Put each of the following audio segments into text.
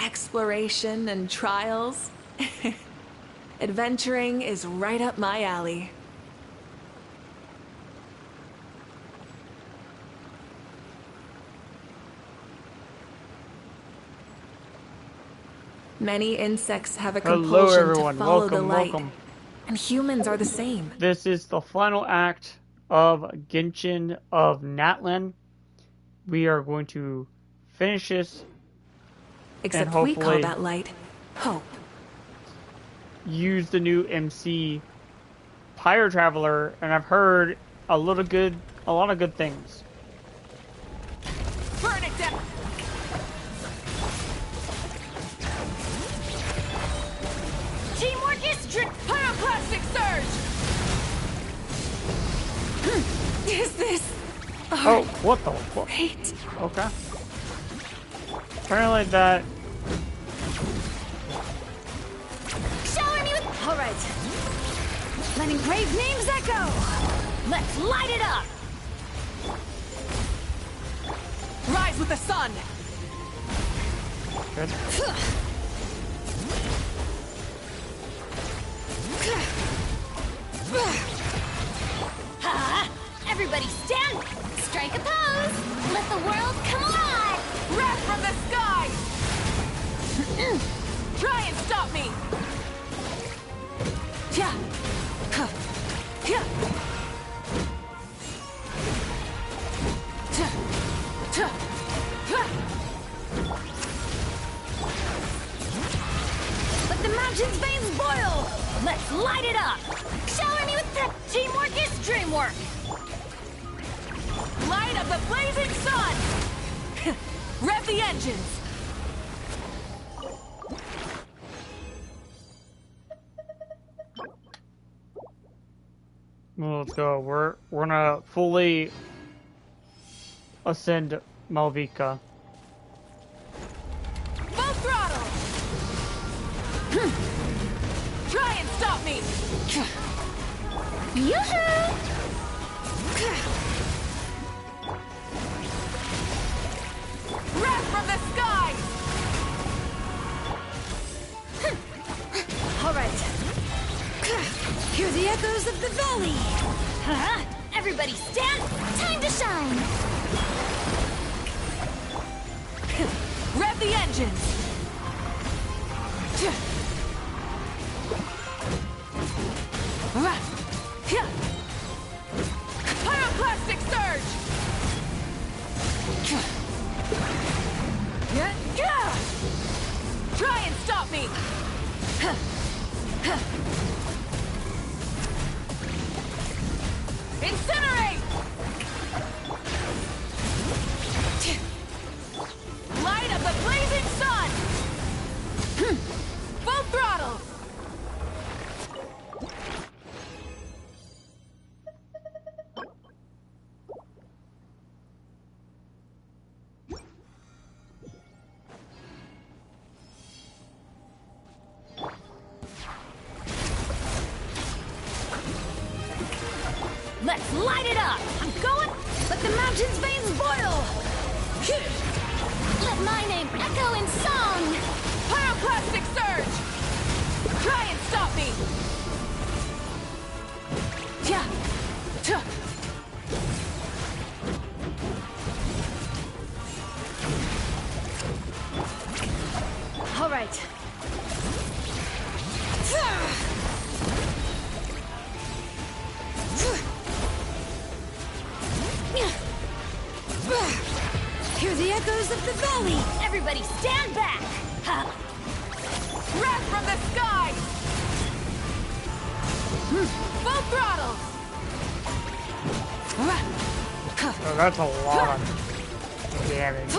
exploration and trials. Adventuring is right up my alley. Many insects have a compulsion to follow the light, and humans are the same. This is the final act of Genshin of Natlan. We are going to finish this. Except we call that light hope. Use the new MC Pyre Traveler, and I've heard a lot of good things. Burn it down. Teamwork is pyroclastic surge. Is this? Oh, what the fuck? Wait. Okay. Apparently that. Shower me with. All right. Letting brave names echo. Let's light it up. Rise with the sun. Good. Everybody stand! Strike a pose! Let the world come alive! Wrath from the sky! Try and stop me! Let the mountain's veins boil! Let's light it up! Shower me with that! Teamwork is dreamwork! Light up the blazing sun! Rev the engines! Well, let's go. We're gonna fully ascend Malvika. Full throttle! Try and stop me! Yoo-hoo! Wrath from the sky! All right. Hear the echoes of the valley. Everybody stand! Time to shine! Rev the engines! Pyroclastic surge! Try and stop me! Incinerate! Light up the blazing sun! Full throttle! Let's light it up! I'm going! Let the mountain's veins boil! Let my name echo in song! Pyroclastic surge! Try and stop me! All right. Hear the echoes of the valley! Everybody stand back! Wrath from the sky! Full throttle! Oh, that's a lot of damage.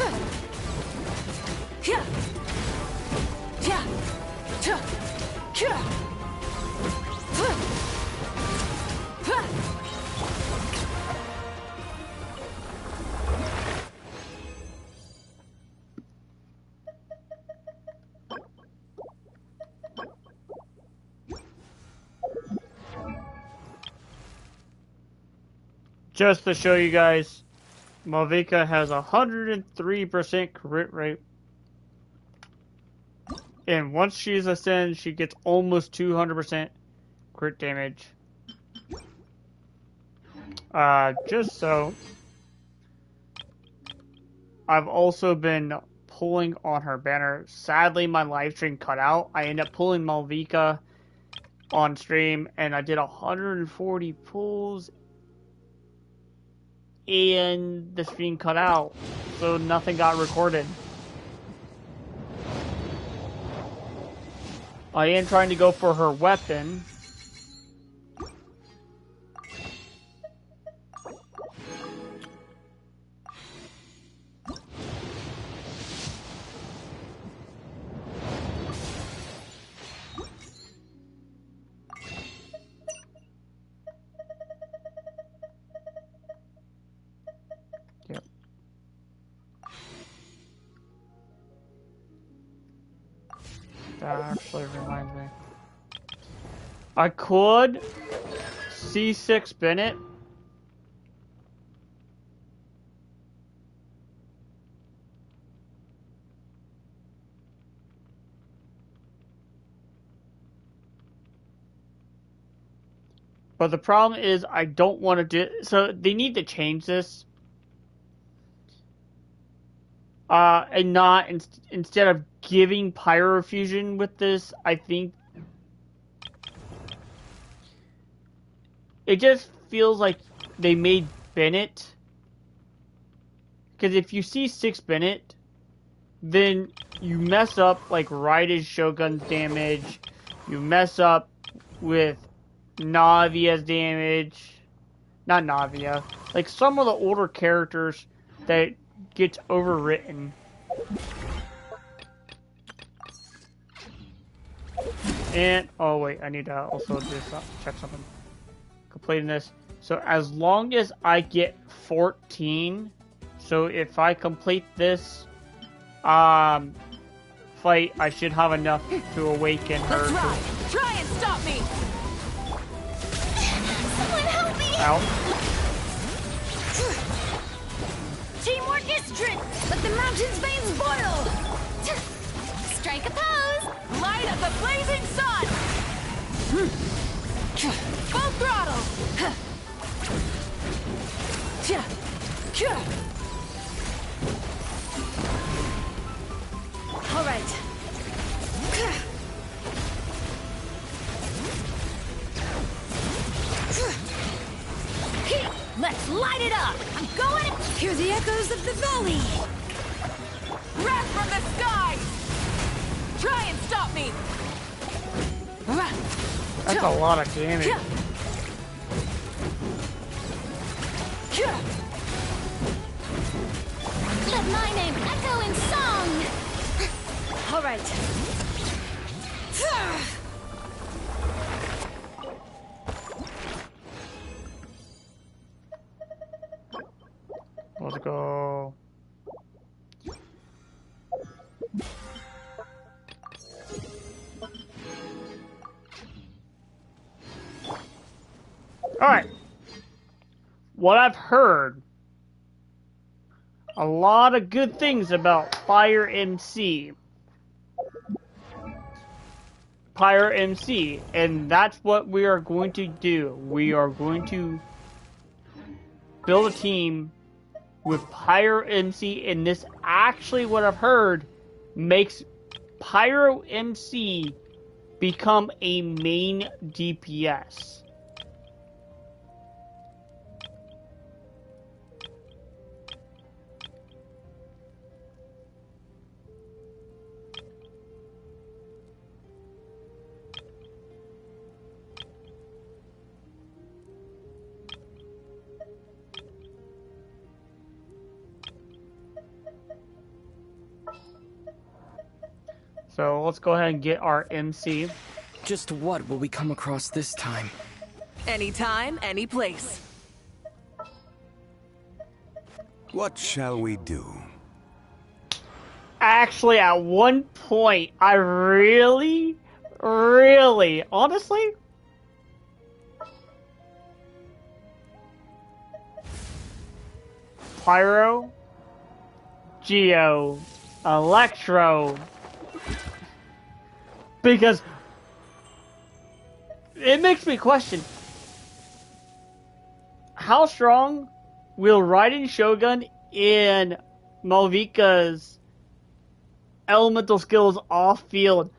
Just to show you guys, Malvika has 103% crit rate. And once she's ascended, she gets almost 200% crit damage. Just so. I've also been pulling on her banner. Sadly, my live stream cut out. I ended up pulling Malvika on stream, and I did 140 pulls, and the stream cut out, so nothing got recorded. I am trying to go for her weapon. Yep. That actually reminds me. I could C6 Bennett. But the problem is I don't want to do... So they need to change this. And not... Instead of giving Pyrofusion with this, I think... It just feels like they made Bennett... Because if you see 6 Bennett, then you mess up, like, Raida's Shogun's damage. You mess up with Navia's damage. Not Navia. Like, some of the older characters that gets overwritten. And, oh wait, I need to also just check something. Completing this. So as long as I get 14, so if I complete this fight, I should have enough to awaken her. Let's ride. Try and stop me. Someone help me. Out. Teamwork is strength. Let the mountain's veins boil. Strike a pose. Light up the blazing sun. Full throttle. All right. Let's light it up. I'm going. Hear the echoes of the valley. Wrath from the sky. Try and stop me. That's a lot of damage. Let my name echo in song. All right. Let's go. Alright. What I've heard, a lot of good things about Fire MC. Pyre MC, and that's what we are going to do. We are going to build a team with Pyro MC, and this actually, what I've heard, makes Pyro MC become a main DPS. So let's go ahead and get our MC. Just what will we come across this time? Anytime, any place. What shall we do? Actually, at one point, I really, honestly, Pyro, Geo, Electro, Because it makes me question, how strong will Raiden Shogun and Malvika's elemental skills off field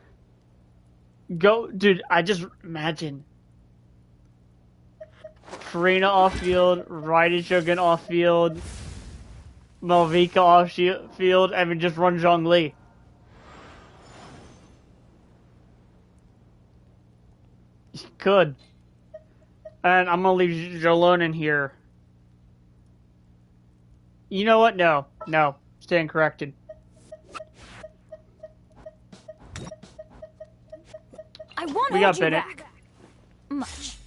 go? Dude, I just imagine Farina off field, Raiden Shogun off field, Malvika off field, and we just run Zhongli. Could. And I'm gonna leave Jolone in here. You know what? No. Stand corrected. I won't We hold got you Bennett. back. Much.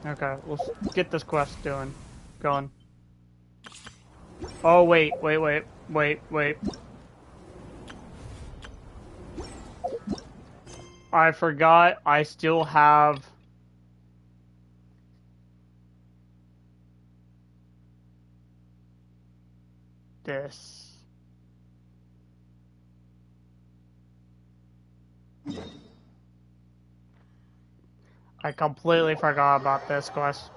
Okay, let's get this quest going. Oh, wait. I forgot I still have... this. I completely forgot about this quest.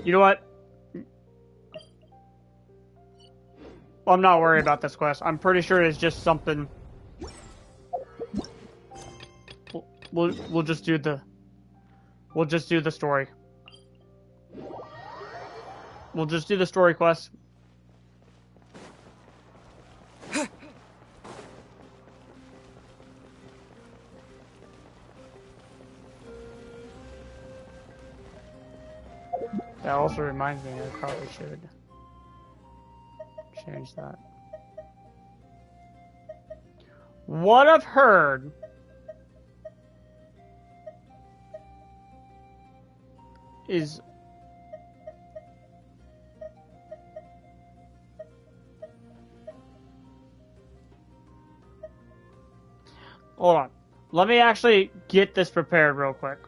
You know what? I'm not worried about this quest. I'm pretty sure it's just something. We'll just do the story. We'll just do the story quest. That also reminds me, I probably should change that. What I've heard is hold on. Let me actually get this prepared real quick.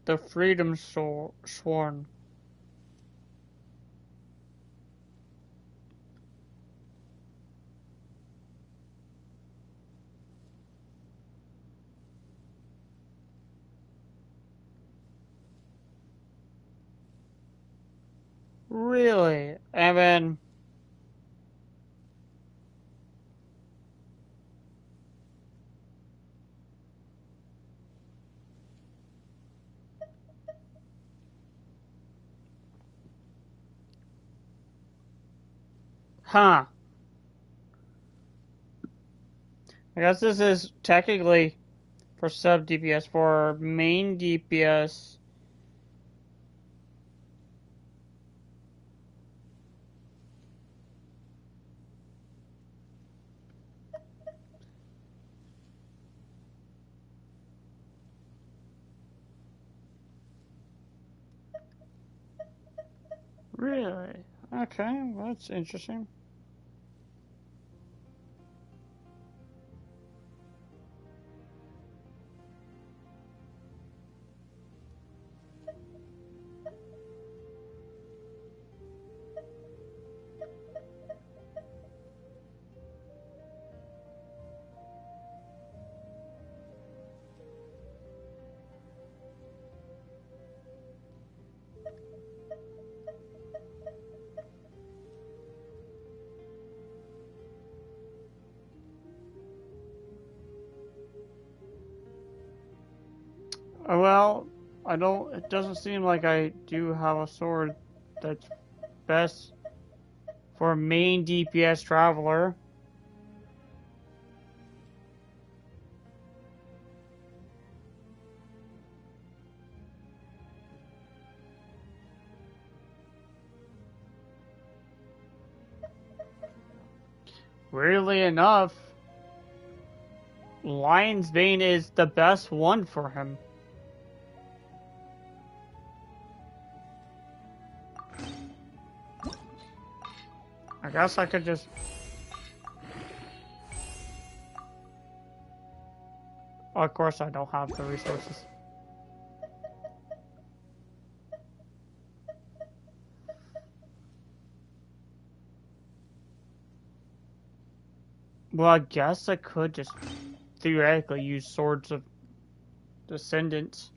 The freedom sworn. Really? And then... Huh. I guess this is technically for sub DPS. For main DPS... Really? Okay, that's interesting. Well, it doesn't seem like I do have a sword that's best for a main DPS traveler. Weirdly enough, Lion's Bane is the best one for him. I guess I could just... Oh, of course I don't have the resources. Well, I guess I could just theoretically use Swords of Descendants.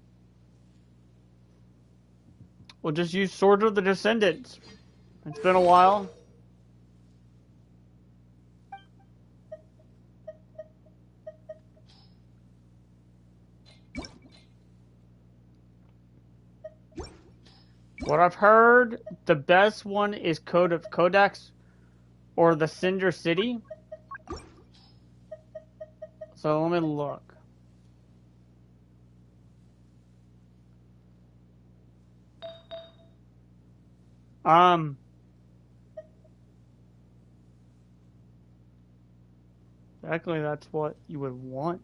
We'll just use Swords of the Descendants. It's been a while. What I've heard, the best one is Codex or the Cinder City. So let me look. Actually, that's what you would want.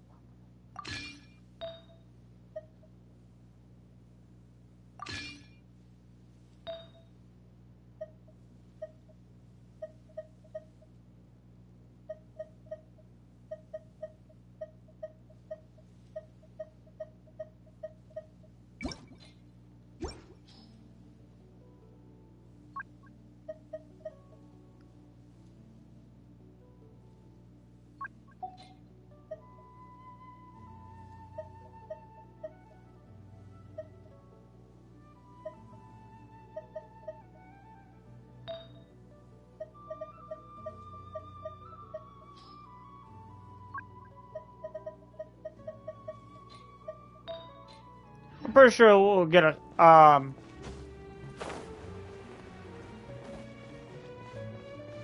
I'm pretty sure we'll get a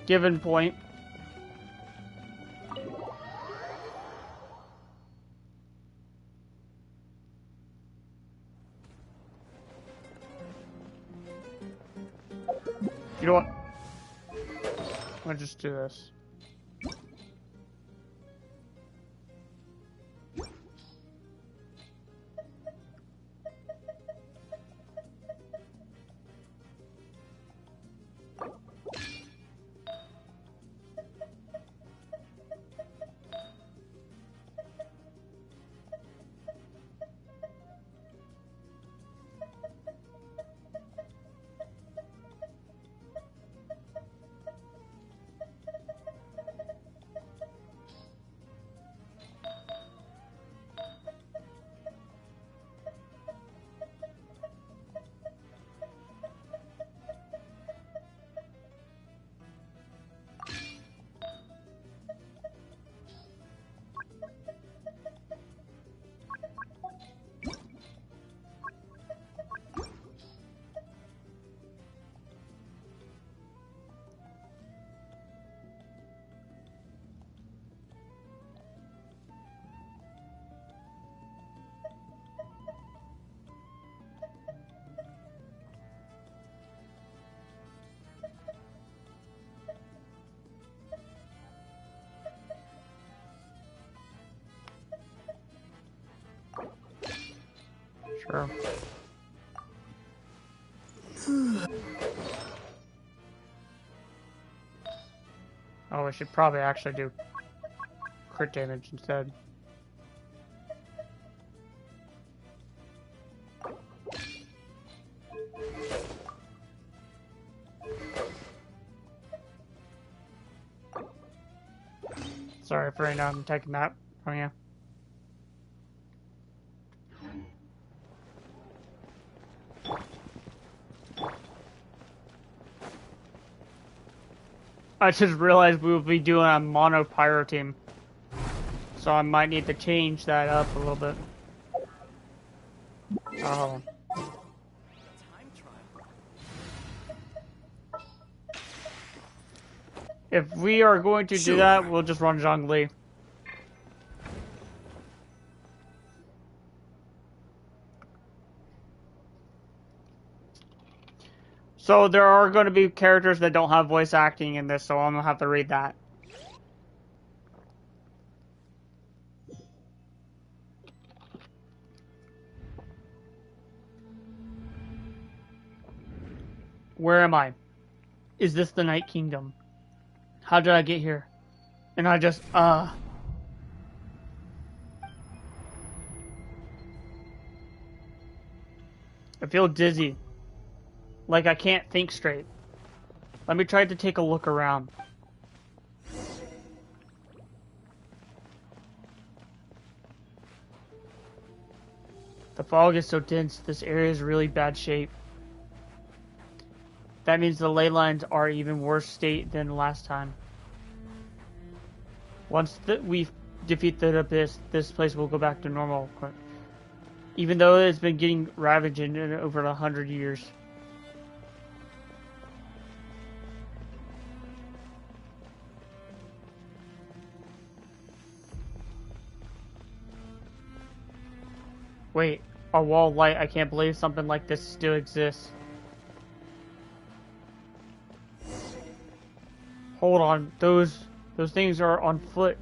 given point. You know what? I'll just do this. Sure. Oh, we should probably actually do crit damage instead. Sorry for right now, I'm taking that from you. I just realized we will be doing a mono pyro team. So I might need to change that up a little bit. Oh. If we are going to do that, we'll just run Zhongli. So there are going to be characters that don't have voice acting in this, so I'm going to have to read that. Where am I? Is this the Night Kingdom? How did I get here? And I just, I feel dizzy. Like I can't think straight. Let me try to take a look around. The fog is so dense, this area is really bad shape. That means the ley lines are even worse state than last time. Once we defeat the Abyss, this place will go back to normal. Even though it's been getting ravaged in over 100 years. Wait, a wall of light. I can't believe something like this still exists. Hold on, those things are on foot.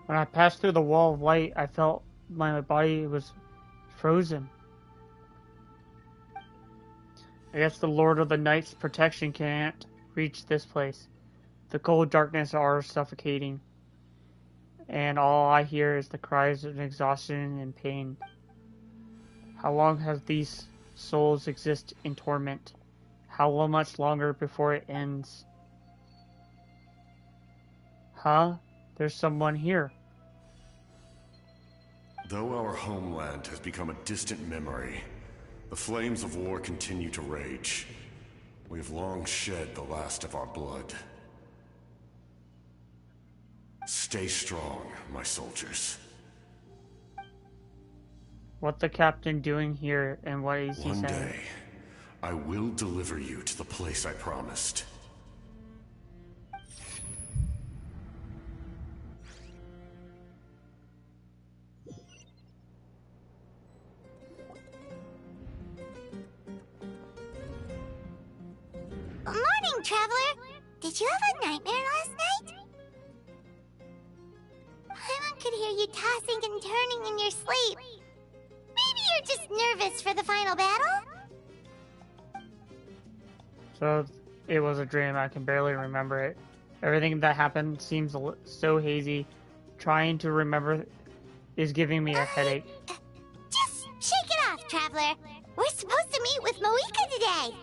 When I passed through the wall of light, I felt my body was frozen. I guess the Lord of the Night's protection can't reach this place. The cold darkness are suffocating, and all I hear is the cries of exhaustion and pain. How long have these souls exist in torment? How much longer before it ends? Huh? There's someone here. Though our homeland has become a distant memory, the flames of war continue to rage. We have long shed the last of our blood. Stay strong, my soldiers. What's the captain doing here, and what is he saying? One day, I will deliver you to the place I promised. Morning, Traveler! Did you have a nightmare last night? Paimon could hear you tossing and turning in your sleep. Maybe you're just nervous for the final battle? So, it was a dream. I can barely remember it. Everything that happened seems so hazy. Trying to remember is giving me a headache. Just shake it off, Traveler. We're supposed to meet with Moika today.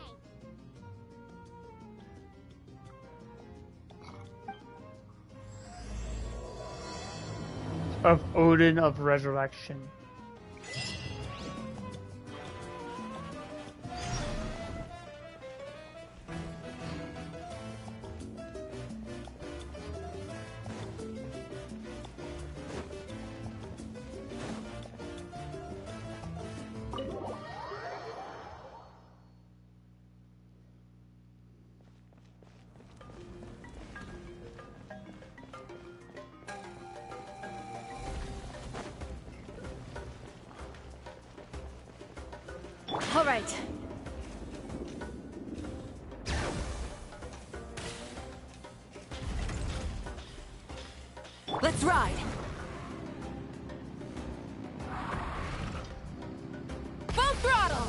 Of Odin of Resurrection. All right. Let's ride. throttle!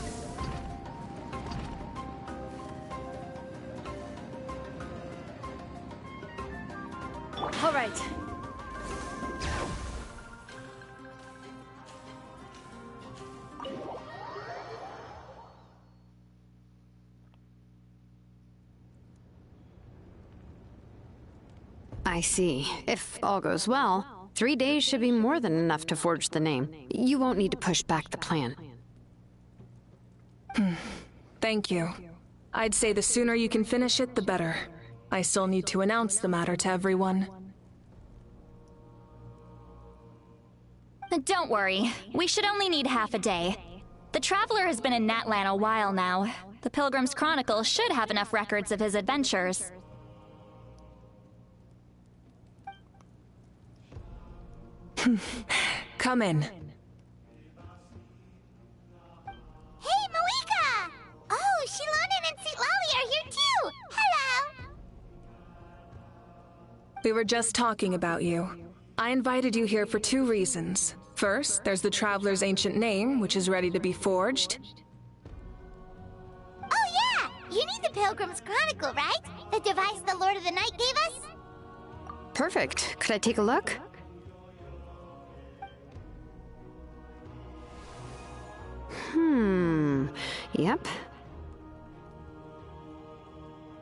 All right. I see. If all goes well, 3 days should be more than enough to forge the name. You won't need to push back the plan. Thank you. I'd say the sooner you can finish it, the better. I still need to announce the matter to everyone. Don't worry. We should only need half a day. The Traveler has been in Natlan a while now. The Pilgrim's Chronicle should have enough records of his adventures. Come in. Hey, Malika! Oh, Shilonen and Citlali are here too! Hello! We were just talking about you. I invited you here for 2 reasons. First, there's the Traveler's ancient name, which is ready to be forged. Oh yeah! You need the Pilgrim's Chronicle, right? The device the Lord of the Night gave us? Perfect. Could I take a look? Yep.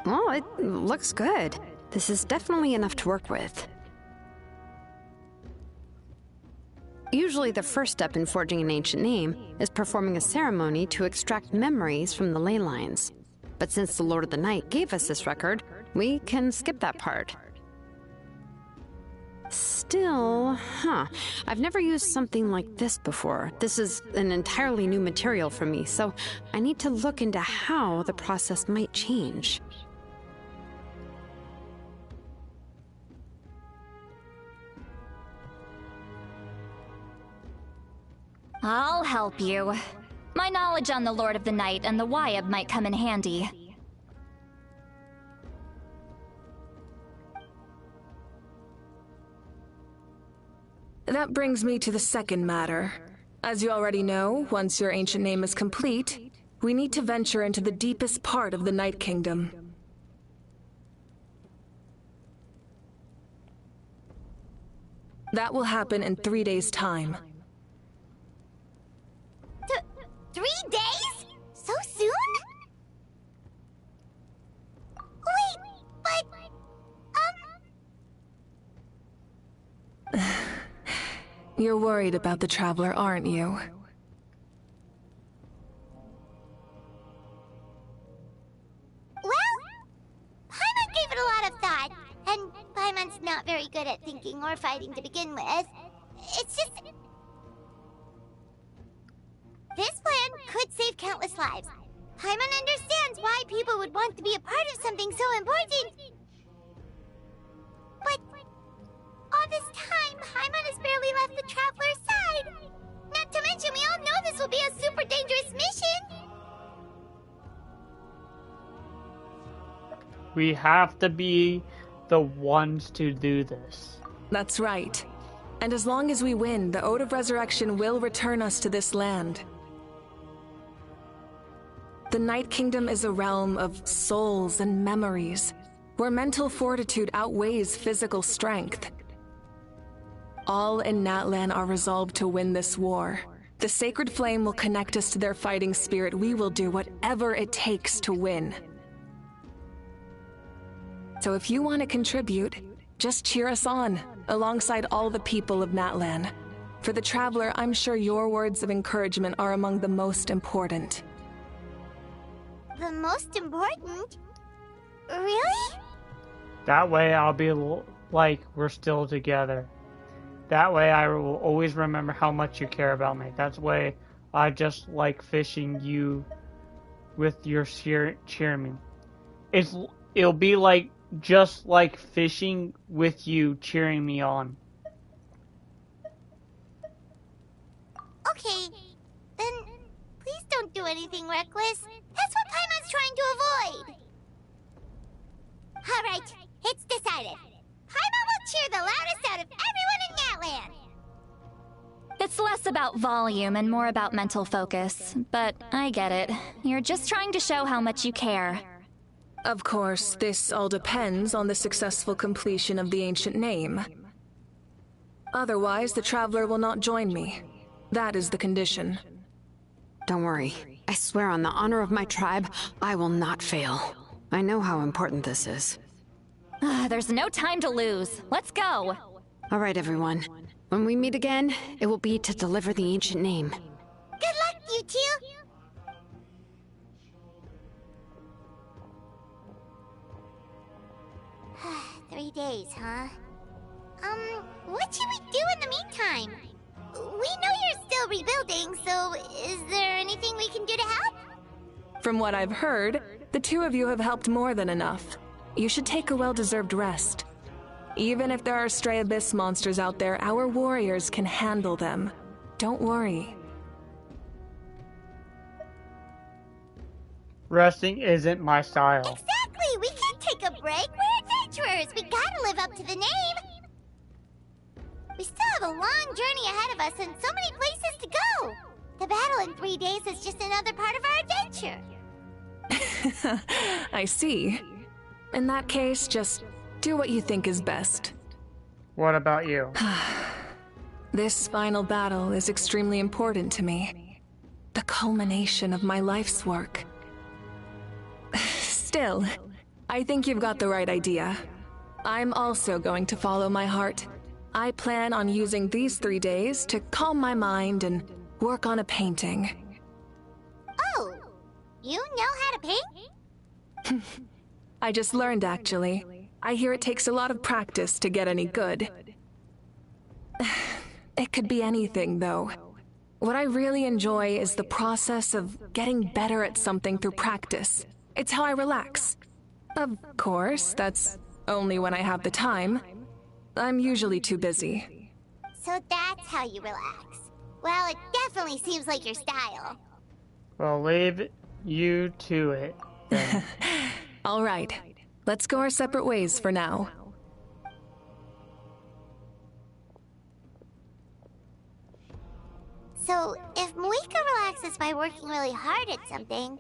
Well, it looks good. This is definitely enough to work with. Usually the first step in forging an ancient name is performing a ceremony to extract memories from the ley lines. But since the Lord of the Night gave us this record, we can skip that part. Still, I've never used something like this before. This is an entirely new material for me, so I need to look into how the process might change. I'll help you. My knowledge on the Lord of the Night and the Wyab might come in handy. That brings me to the second matter. As you already know, once your ancient name is complete, we need to venture into the deepest part of the Night Kingdom. That will happen in 3 days' time. 3 days? So soon? Wait, but... You're worried about the Traveler, aren't you? Well, Paimon gave it a lot of thought, and Paimon's not very good at thinking or fighting to begin with. It's just... This plan could save countless lives. Paimon understands why people would want to be a part of something so important. But all this time, Paimon has barely left the Traveler's side. Not to mention, we all know this will be a super dangerous mission. We have to be the ones to do this. That's right. And as long as we win, the Ode of Resurrection will return us to this land. The Night Kingdom is a realm of souls and memories, where mental fortitude outweighs physical strength. All in Natlan are resolved to win this war. The sacred flame will connect us to their fighting spirit. We will do whatever it takes to win. So if you want to contribute, just cheer us on, alongside all the people of Natlan. For the Traveler, I'm sure your words of encouragement are among the most important. The most important? Really? That way I'll be like we're still together. That way I will always remember how much you care about me. That's why I just like fishing you with your cheering me. It'll be like just like fishing with you cheering me on. Okay, then please don't do anything reckless. That's what Paimon's trying to avoid. Alright, it's decided. Paimon will cheer the loudest out of everyone in Natlan. It's less about volume and more about mental focus, but I get it. You're just trying to show how much you care. Of course, this all depends on the successful completion of the ancient name. Otherwise, the Traveler will not join me. That is the condition. Don't worry. I swear on the honor of my tribe, I will not fail. I know how important this is. There's no time to lose. Let's go! All right, everyone. When we meet again, it will be to deliver the ancient name. Good luck, you two! 3 days, huh? What should we do in the meantime? We know you're still rebuilding, so is there anything we can do to help? From what I've heard, the two of you have helped more than enough. You should take a well-deserved rest. Even if there are stray abyss monsters out there, our warriors can handle them. Don't worry. Resting isn't my style. Exactly! We can't take a break! We're adventurers! We gotta live up to the name! We still have a long journey ahead of us and so many places to go! The battle in 3 days is just another part of our adventure! I see. In that case, just do what you think is best. What about you? This final battle is extremely important to me. The culmination of my life's work. Still, I think you've got the right idea. I'm also going to follow my heart. I plan on using these 3 days to calm my mind and work on a painting. Oh! You know how to paint? I just learned, actually. I hear it takes a lot of practice to get any good. It could be anything, though. What I really enjoy is the process of getting better at something through practice. It's how I relax. Of course, that's only when I have the time. I'm usually too busy. So that's how you relax. Well, it definitely seems like your style. Well, leave you to it, then. All right. Let's go our separate ways for now. So, if Moika relaxes by working really hard at something,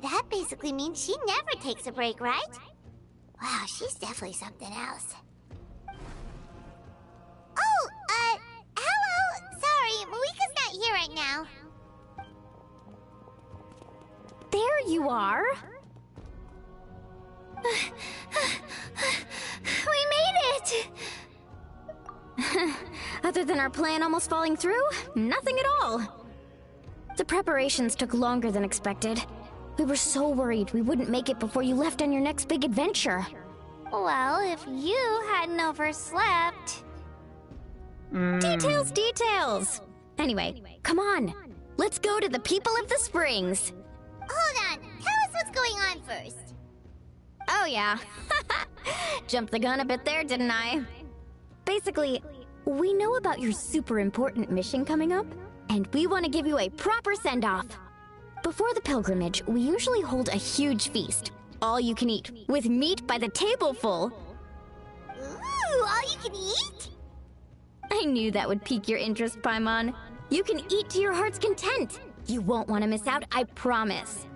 that basically means she never takes a break, right? Wow, she's definitely something else. Oh, hello! Sorry, Moika's not here right now. There you are! We made it! Other than our plan almost falling through, nothing at all. The preparations took longer than expected. We were so worried we wouldn't make it before you left on your next big adventure. Well, if you hadn't overslept... Details, details! Anyway, come on. Let's go to the people of the Springs. Hold on, tell us what's going on first. Oh yeah. Jumped the gun a bit there, didn't I? Basically, we know about your super important mission coming up, and we want to give you a proper send-off. Before the pilgrimage, we usually hold a huge feast. All you can eat, with meat by the tableful. Ooh, all you can eat? I knew that would pique your interest, Paimon. You can eat to your heart's content. You won't want to miss out, I promise.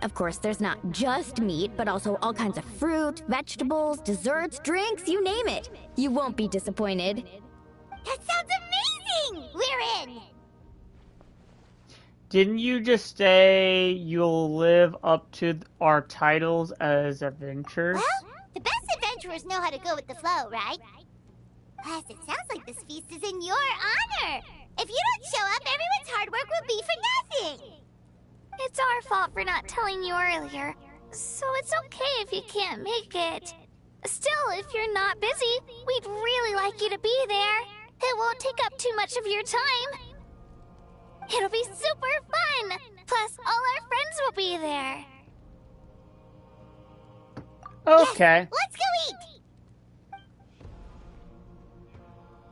Of course, there's not just meat, but also all kinds of fruit, vegetables, desserts, drinks, you name it. You won't be disappointed. That sounds amazing! We're in! Didn't you just say you'll live up to our titles as adventurers? Well, the best adventurers know how to go with the flow, right? Plus, it sounds like this feast is in your honor! If you don't show up, everyone's hard work will be for nothing! It's our fault for not telling you earlier, so it's okay if you can't make it. Still, if you're not busy, we'd really like you to be there. It won't take up too much of your time. It'll be super fun! Plus, all our friends will be there. Okay. Yes, let's go eat!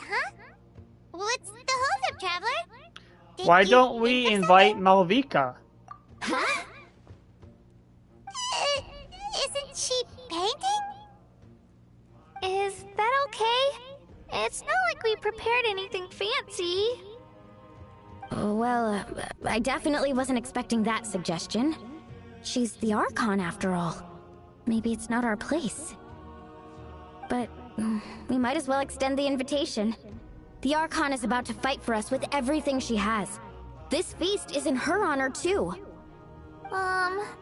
Huh? What's the hold-up, Traveler? Why don't we invite Malvika? Huh? Isn't she painting? Is that okay? It's not like we prepared anything fancy. Well, I definitely wasn't expecting that suggestion. She's the Archon after all. Maybe it's not our place. But we might as well extend the invitation. The Archon is about to fight for us with everything she has. This feast is in her honor too.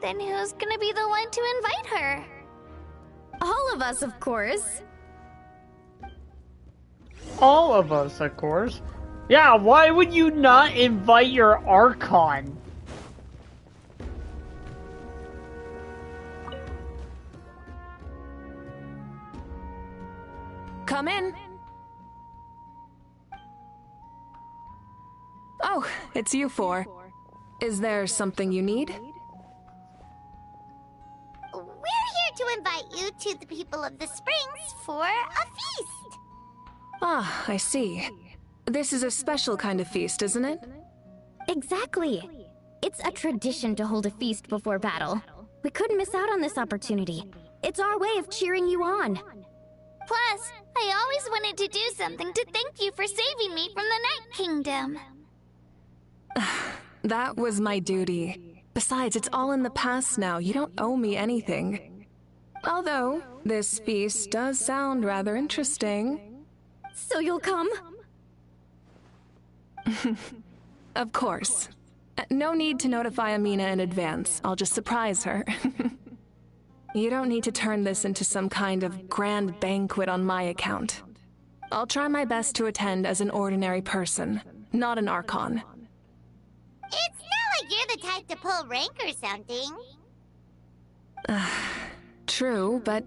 Then who's gonna be the one to invite her? All of us, of course. All of us, of course. Yeah, why would you not invite your Archon? Come in. Oh, it's you four. Is there something you need? We're here to invite you to the people of the Springs for a feast. Ah, I see. This is a special kind of feast, isn't it? Exactly. It's a tradition to hold a feast before battle. We couldn't miss out on this opportunity. It's our way of cheering you on. Plus, I always wanted to do something to thank you for saving me from the Night Kingdom. That was my duty. Besides, it's all in the past now. You don't owe me anything. Although, this feast does sound rather interesting. So you'll come? Of course. No need to notify Amina in advance. I'll just surprise her. You don't need to turn this into some kind of grand banquet on my account. I'll try my best to attend as an ordinary person, not an Archon. It's not like you're the type to pull rank or something. True, but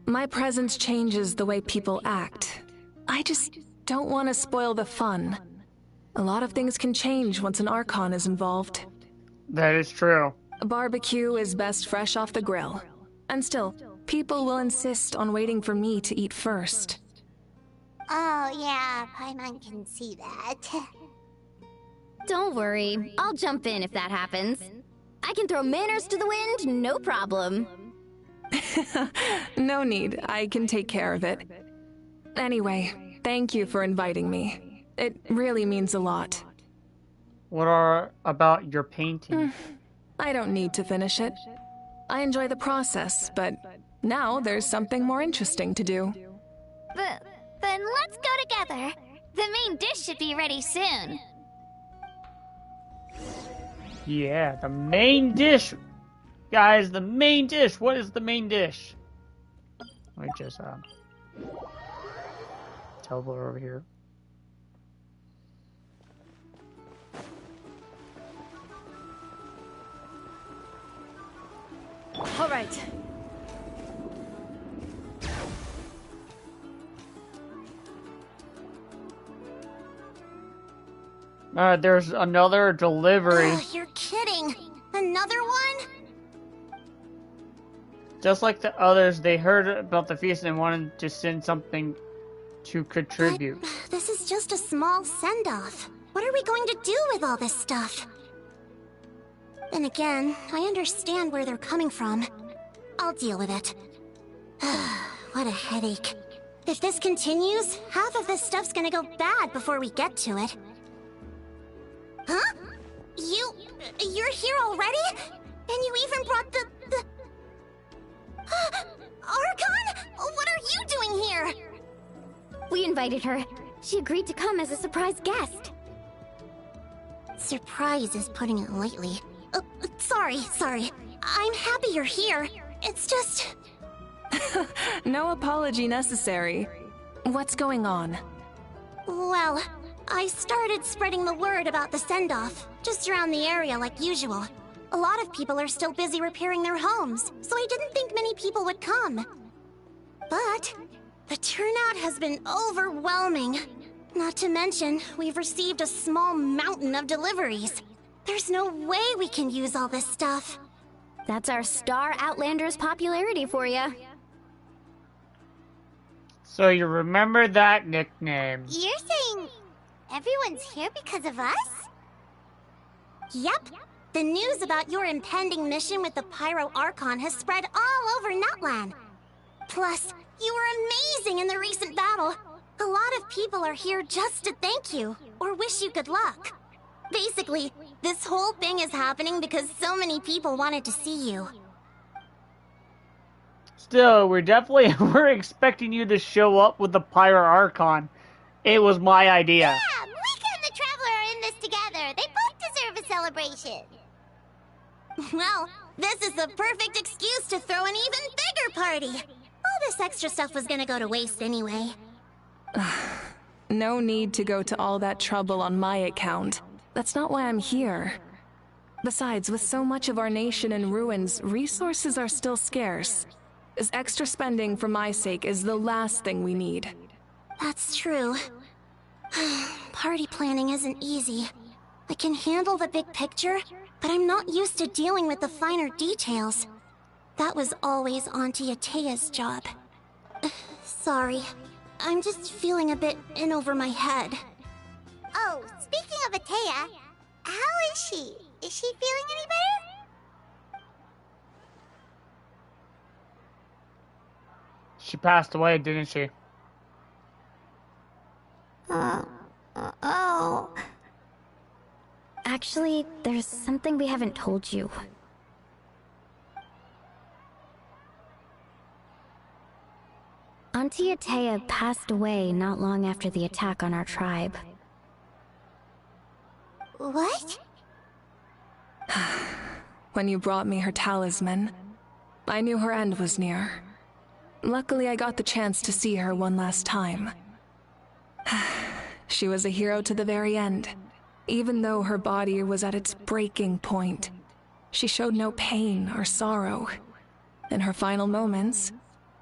my presence changes the way people act. I just don't want to spoil the fun. A lot of things can change once an Archon is involved. That is true. A barbecue is best fresh off the grill. And still, people will insist on waiting for me to eat first. Oh yeah, Paimon can see that. Don't worry, I'll jump in if that happens. I can throw manners to the wind, no problem. No need, I can take care of it. Anyway, thank you for inviting me. It really means a lot. What about your painting? I don't need to finish it. I enjoy the process, but now there's something more interesting to do. Then let's go together. The main dish should be ready soon. Yeah, the main dish. Guys, the main dish. What is the main dish? Let me just teleport over here. All right. There's another delivery. You're kidding. Another one? Just like the others, they heard about the feast and wanted to send something to contribute. But this is just a small send-off. What are we going to do with all this stuff? Then again, I understand where they're coming from. I'll deal with it. What a headache. If this continues, half of this stuff's gonna go bad before we get to it. Huh? You're here already? And you even brought the... Archon? What are you doing here? We invited her. She agreed to come as a surprise guest. Surprise is putting it lightly. Sorry. I'm happy you're here. It's just... No apology necessary. What's going on? Well, I started spreading the word about the send-off, just around the area like usual. A lot of people are still busy repairing their homes, so I didn't think many people would come. But the turnout has been overwhelming. Not to mention, we've received a small mountain of deliveries. There's no way we can use all this stuff. That's our Star Outlander's popularity for you. So you remember that nickname. You're saying everyone's here because of us? Yep. The news about your impending mission with the Pyro Archon has spread all over Natlan. Plus, you were amazing in the recent battle. A lot of people are here just to thank you, or wish you good luck. Basically, this whole thing is happening because so many people wanted to see you. Still, we're expecting you to show up with the Pyre Archon. It was my idea. Yeah, Malika and the Traveler are in this together. They both deserve a celebration. Well, this is the perfect excuse to throw an even bigger party. All this extra stuff was gonna go to waste anyway. No need to go to all that trouble on my account. That's not why I'm here. Besides, with so much of our nation in ruins, resources are still scarce. This extra spending for my sake is the last thing we need. That's true. Party planning isn't easy. I can handle the big picture, but I'm not used to dealing with the finer details. That was always Auntie Atea's job. Sorry. I'm just feeling a bit in over my head. Oh, speaking of Atea, how is she? Is she feeling any better? She passed away, didn't she? Oh. Actually, there's something we haven't told you. Auntie Atea passed away not long after the attack on our tribe. What? When you brought me her talisman, I knew her end was near. Luckily, I got the chance to see her one last time. She was a hero to the very end. Even though her body was at its breaking point, she showed no pain or sorrow. In her final moments,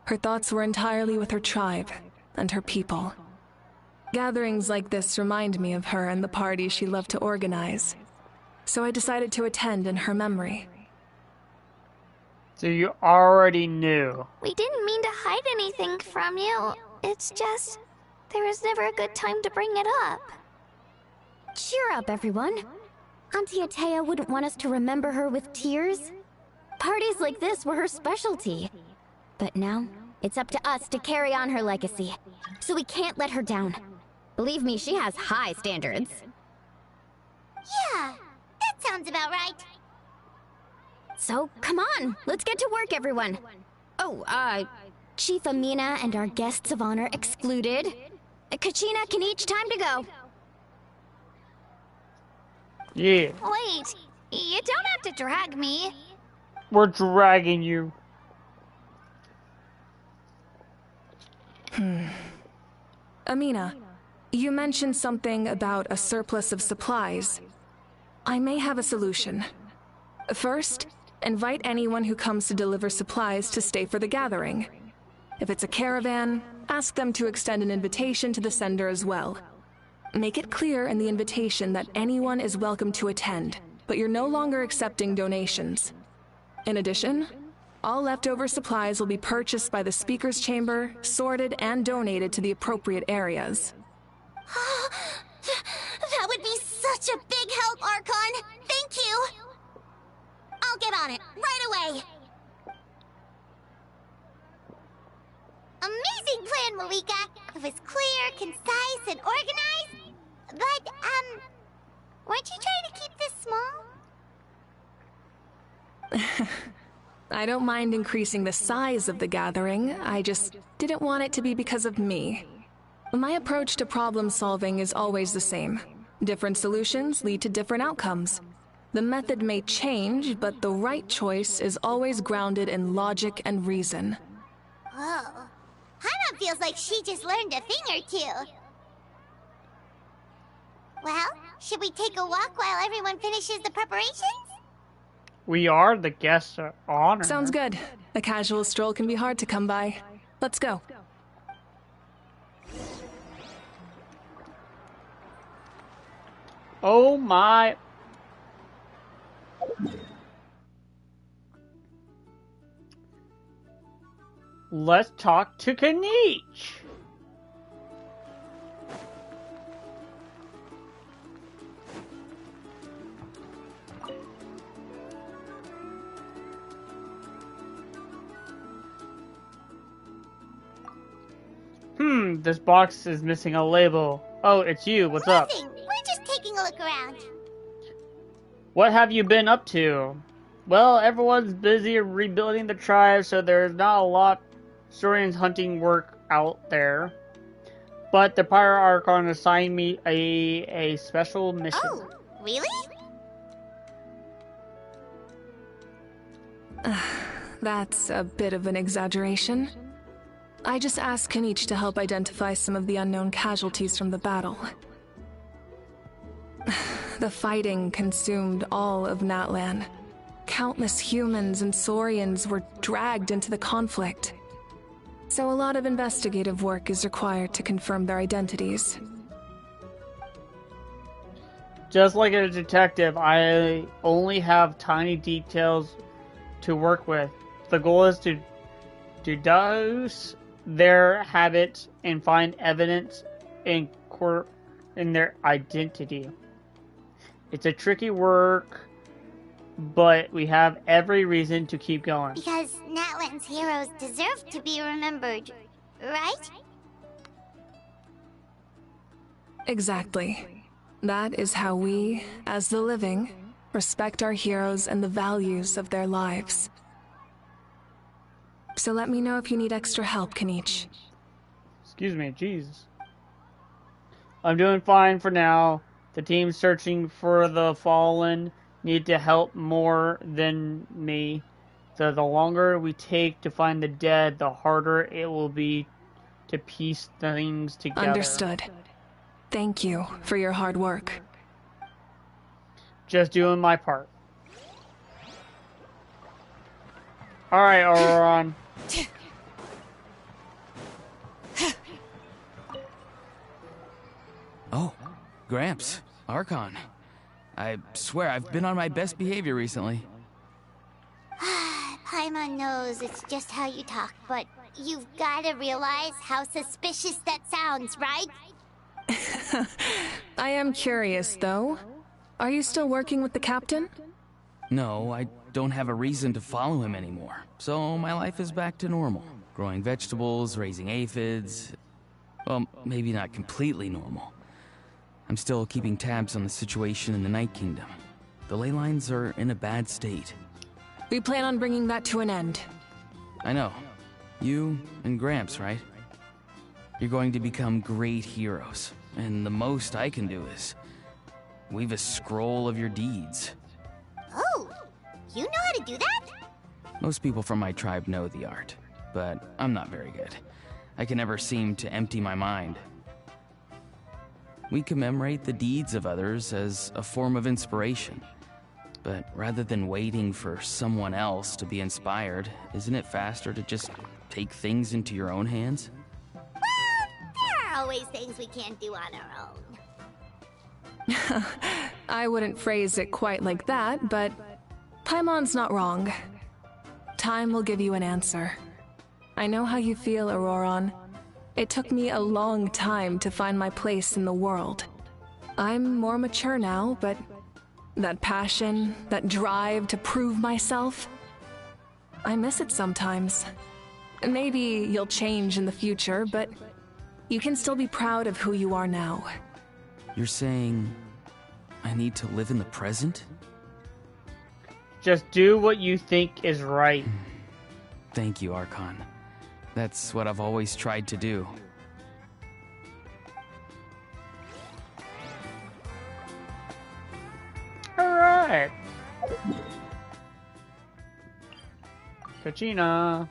her thoughts were entirely with her tribe and her people. Gatherings like this remind me of her and the parties she loved to organize, so I decided to attend in her memory. So you already knew. We didn't mean to hide anything from you. It's just, there was never a good time to bring it up. Cheer up, everyone. Auntie Atea wouldn't want us to remember her with tears. Parties like this were her specialty. But now, it's up to us to carry on her legacy. So we can't let her down. Believe me, she has high standards. Yeah, that sounds about right. So, come on, let's get to work, everyone. Oh, Chief Amina and our guests of honor excluded. Kachina can each time to go. Yeah. Wait, you don't have to drag me. We're dragging you. Amina, you mentioned something about a surplus of supplies. I may have a solution. First, invite anyone who comes to deliver supplies to stay for the gathering. If it's a caravan, ask them to extend an invitation to the sender as well. Make it clear in the invitation that anyone is welcome to attend, but you're no longer accepting donations. In addition, all leftover supplies will be purchased by the speaker's chamber, sorted, and donated to the appropriate areas. That would be such a big help, Archon. Thank you. I'll get on it right away. Amazing plan, Malika. It was clear, concise, and organized. But, weren't you trying to keep this small? I don't mind increasing the size of the gathering, I just didn't want it to be because of me. My approach to problem solving is always the same. Different solutions lead to different outcomes. The method may change, but the right choice is always grounded in logic and reason. Whoa. Hana feels like she just learned a thing or two. Well, should we take a walk while everyone finishes the preparations? We are the guests of honor. Sounds good. A casual stroll can be hard to come by. Let's go. Oh my. Let's talk to Kanich. Nothing. This box is missing a label. Oh, it's you. What's up? We're just taking a look around. What have you been up to? Well, everyone's busy rebuilding the tribe, so there's not a lot Saurians hunting work out there. But the Pyre Archon assigned me a special mission. Oh, really? That's a bit of an exaggeration. I just asked Kanich to help identify some of the unknown casualties from the battle. The fighting consumed all of Natlan. Countless humans and Saurians were dragged into the conflict. So a lot of investigative work is required to confirm their identities. Just like a detective, I only have tiny details to work with. The goal is to deduce their habits and find evidence in their identity. It's a tricky work, but we have every reason to keep going. Because Natlan's heroes deserve to be remembered, right? Exactly. That is how we, as the living, respect our heroes and the values of their lives. So let me know if you need extra help, Kanich. Excuse me, jeez. I'm doing fine for now. The team searching for the fallen need to help more than me. So the longer we take to find the dead, the harder it will be to piece things together. Understood. Thank you for your hard work. Just doing my part. Alright, Auron. Oh, Gramps, Archon. I swear I've been on my best behavior recently. Paimon knows it's just how you talk, but you've gotta realize how suspicious that sounds, right? I am curious, though. Are you still working with the captain? No, I don't have a reason to follow him anymore. So my life is back to normal. Growing vegetables, raising aphids. Well, maybe not completely normal. I'm still keeping tabs on the situation in the Night Kingdom. The ley lines are in a bad state. We plan on bringing that to an end. I know. You and Gramps, right? You're going to become great heroes. And the most I can do is weave a scroll of your deeds. Oh, you know how to do that? Most people from my tribe know the art, but I'm not very good. I can never seem to empty my mind. We commemorate the deeds of others as a form of inspiration. But rather than waiting for someone else to be inspired, isn't it faster to just take things into your own hands? Well, there are always things we can't do on our own. I wouldn't phrase it quite like that, but Paimon's not wrong. Time will give you an answer. I know how you feel, Auroron. It took me a long time to find my place in the world. I'm more mature now, but that passion, that drive to prove myself, I miss it sometimes. Maybe you'll change in the future, but you can still be proud of who you are now. You're saying I need to live in the present? Just do what you think is right. Thank you, Archon. That's what I've always tried to do. Alright. Kachina.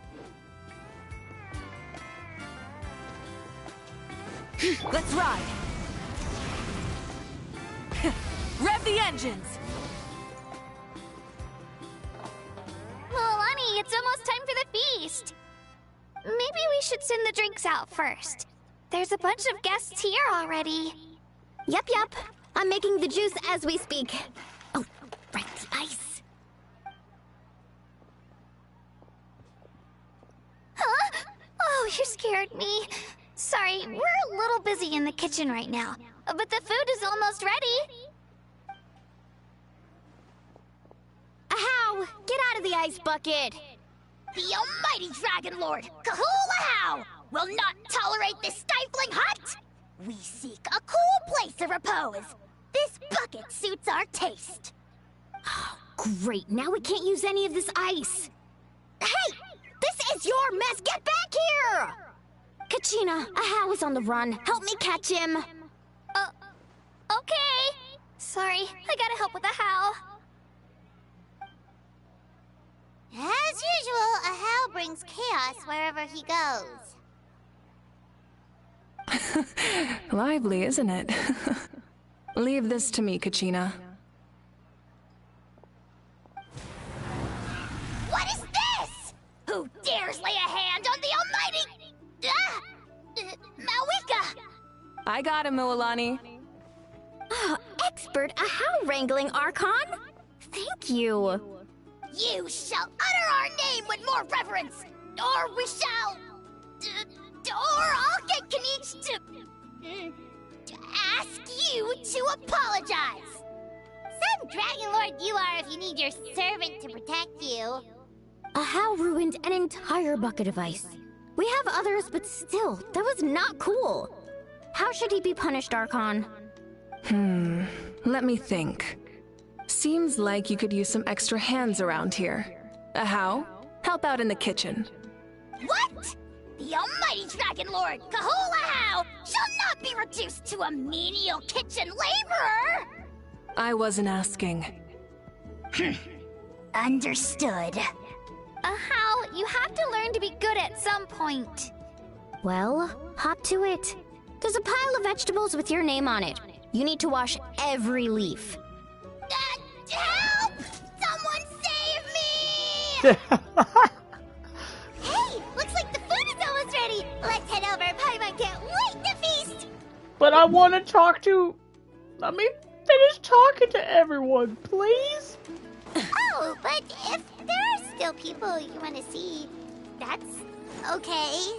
Let's ride! Rev the engines! Milani, it's almost time for the feast! Maybe we should send the drinks out first. There's a bunch of guests here already. Yep. I'm making the juice as we speak. Oh, right, the ice. Huh? Oh, you scared me. Sorry, we're a little busy in the kitchen right now, but the food is almost ready. Ahow! Get out of the ice bucket! The almighty Dragon Lord, Kahulahau, will not tolerate this stifling hut! We seek a cool place of repose. This bucket suits our taste. Great, now we can't use any of this ice. Hey! This is your mess! Get back here! Kachina, Ahau is on the run. Help me catch him. Okay. Sorry, I gotta help with the how. As usual, Ahau brings chaos wherever he goes. Lively, isn't it? Leave this to me, Kachina. What is this? Who dares lay a hand on the almighty... Mawika! I got him, Moalani. Expert Ahau wrangling, Archon. Thank you. You shall utter our name with more reverence, or we shall... or I'll get Kanich to ask you to apologize. Some Dragon Lord you are if you need your servant to protect you. Ahau ruined an entire bucket of ice. We have others, but still, that was not cool. How should he be punished, Archon? Let me think. Seems like you could use some extra hands around here. Ahau, help out in the kitchen. What? The almighty Dragon Lord, Kahul Ahau, shall not be reduced to a menial kitchen laborer! I wasn't asking. Understood. Ahau, you have to learn to be good at some point. Well, hop to it. There's a pile of vegetables with your name on it. You need to wash every leaf. Help! Someone save me! Hey, looks like the food is almost ready. Let's head over. Paimon can't wait to feast. But I want to talk to... Let me finish talking to everyone, please. Oh, but if there are still people you want to see, that's okay.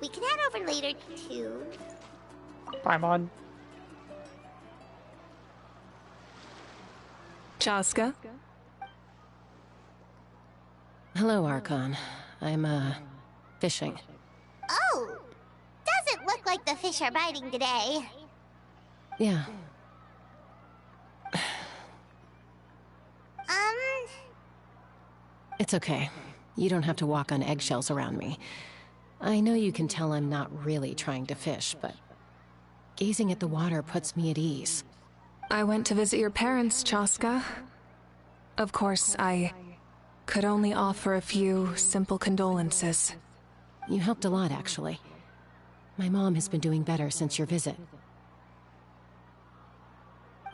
We can head over later, too. Paimon. Chaska? Hello, Archon. I'm, fishing. Oh, doesn't look like the fish are biting today. Yeah. It's okay. You don't have to walk on eggshells around me. I know you can tell I'm not really trying to fish, but gazing at the water puts me at ease. I went to visit your parents, Chaska. Of course, I could only offer a few simple condolences. You helped a lot, actually. My mom has been doing better since your visit.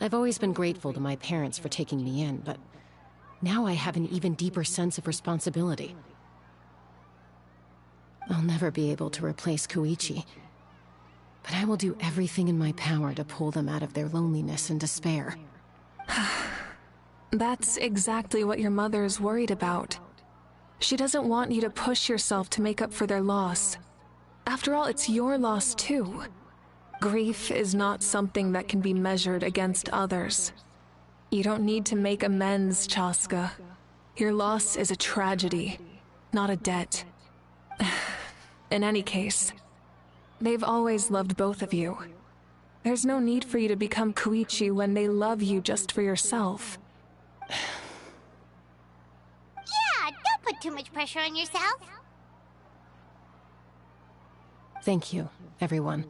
I've always been grateful to my parents for taking me in, but now I have an even deeper sense of responsibility. I'll never be able to replace Koichi, but I will do everything in my power to pull them out of their loneliness and despair. That's exactly what your mother is worried about. She doesn't want you to push yourself to make up for their loss. After all, it's your loss too. Grief is not something that can be measured against others. You don't need to make amends, Chaska. Your loss is a tragedy, not a debt. In any case, they've always loved both of you. There's no need for you to become Koichi when they love you just for yourself. Yeah, don't put too much pressure on yourself. Thank you, everyone.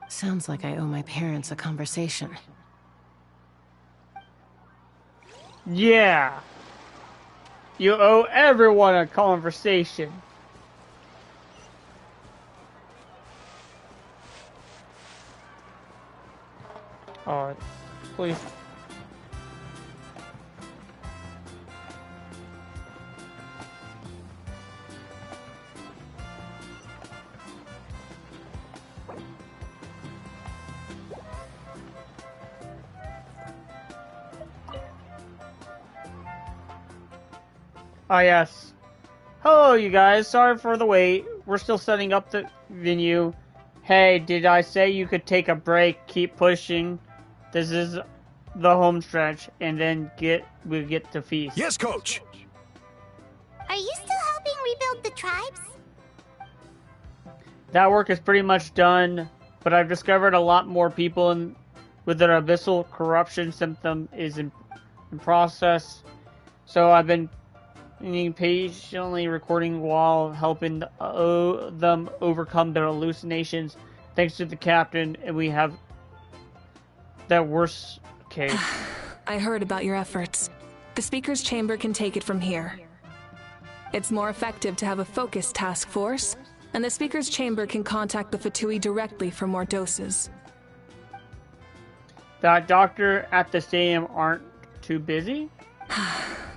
Sounds like I owe my parents a conversation. Yeah. You owe everyone a conversation. Oh, please. Oh, yes. Hello, you guys. Sorry for the wait. We're still setting up the venue. Hey, did I say you could take a break? Keep pushing. This is the home stretch, and then we'll get to feast. Yes, Coach! Are you still helping rebuild the tribes? That work is pretty much done, but I've discovered a lot more people with an abyssal corruption symptom is in process, so I've been patiently recording while helping them overcome their hallucinations. Thanks to the captain, and we have that worst case. I heard about your efforts. The speaker's chamber can take it from here. It's more effective to have a focused task force, and the speaker's chamber can contact the Fatui directly for more doses. The doctor at the stadium aren't too busy?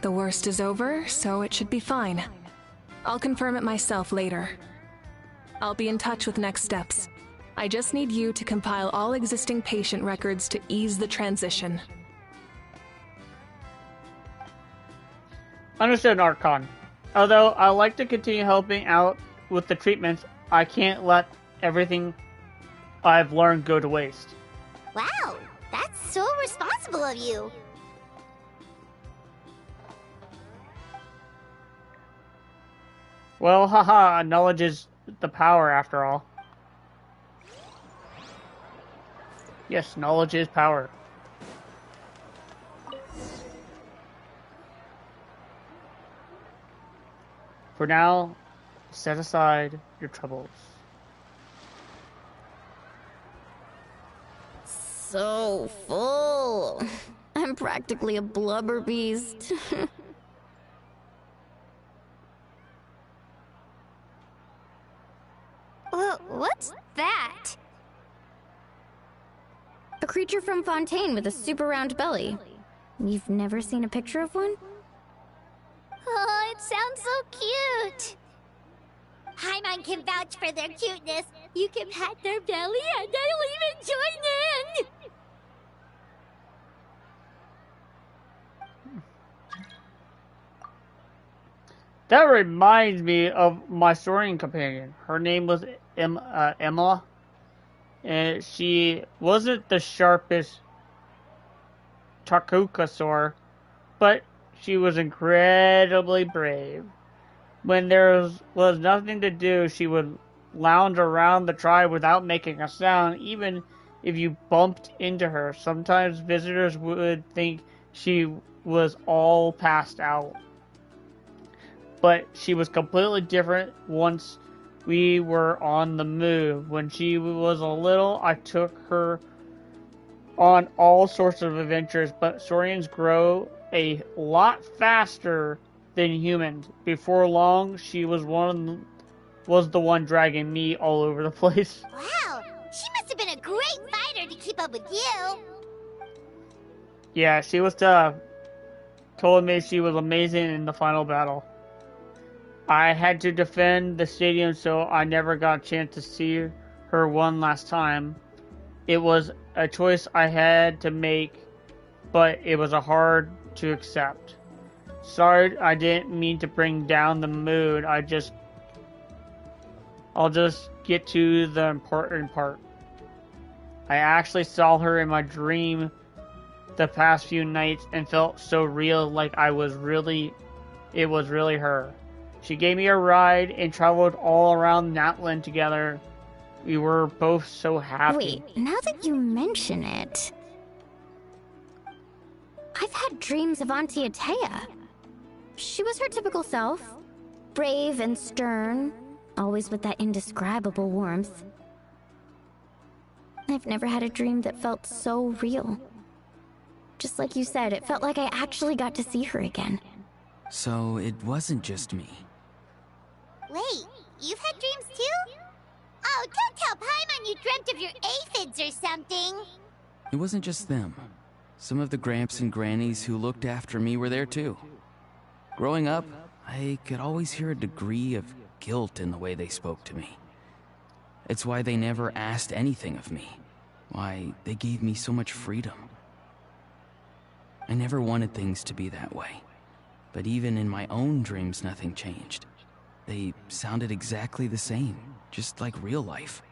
The worst is over, so it should be fine. I'll confirm it myself later. I'll be in touch with next steps. I just need you to compile all existing patient records to ease the transition. Understood, Archon. Although I like to continue helping out with the treatments, I can't let everything I've learned go to waste. Wow, that's so responsible of you. Well, haha, knowledge is the power after all. Yes, knowledge is power. For now, set aside your troubles. So full. I'm practically a blubber beast. What's that? A creature from Fontaine with a super round belly. You've never seen a picture of one? Oh, it sounds so cute. Paimon can vouch for their cuteness. You can pat their belly and I'll even join in. That reminds me of my Saurian companion. Her name was Emma. And she wasn't the sharpest Takukasaur, but she was incredibly brave. When there was nothing to do, she would lounge around the tribe without making a sound, even if you bumped into her. Sometimes visitors would think she was all passed out. But she was completely different once we were on the move. When she was a little, I took her on all sorts of adventures, but Saurians grow a lot faster than humans. Before long, she was the one dragging me all over the place. Wow, she must have been a great fighter to keep up with you. Yeah, she was tough. Told me she was amazing in the final battle. I had to defend the stadium, so I never got a chance to see her one last time. It was a choice I had to make, but it was hard to accept. Sorry, I didn't mean to bring down the mood. I'll just get to the important part. I actually saw her in my dream the past few nights and felt so real, like it was really her. She gave me a ride and traveled all around Natlan together. We were both so happy. Wait, now that you mention it, I've had dreams of Auntie Atea. She was her typical self, brave and stern, always with that indescribable warmth. I've never had a dream that felt so real. Just like you said, it felt like I actually got to see her again. So it wasn't just me. Wait, you've had dreams too? Oh, don't tell Paimon you dreamt of your aphids or something. It wasn't just them. Some of the Gramps and Grannies who looked after me were there too. Growing up, I could always hear a degree of guilt in the way they spoke to me. It's why they never asked anything of me. Why they gave me so much freedom. I never wanted things to be that way. But even in my own dreams, nothing changed. They sounded exactly the same, just like real life.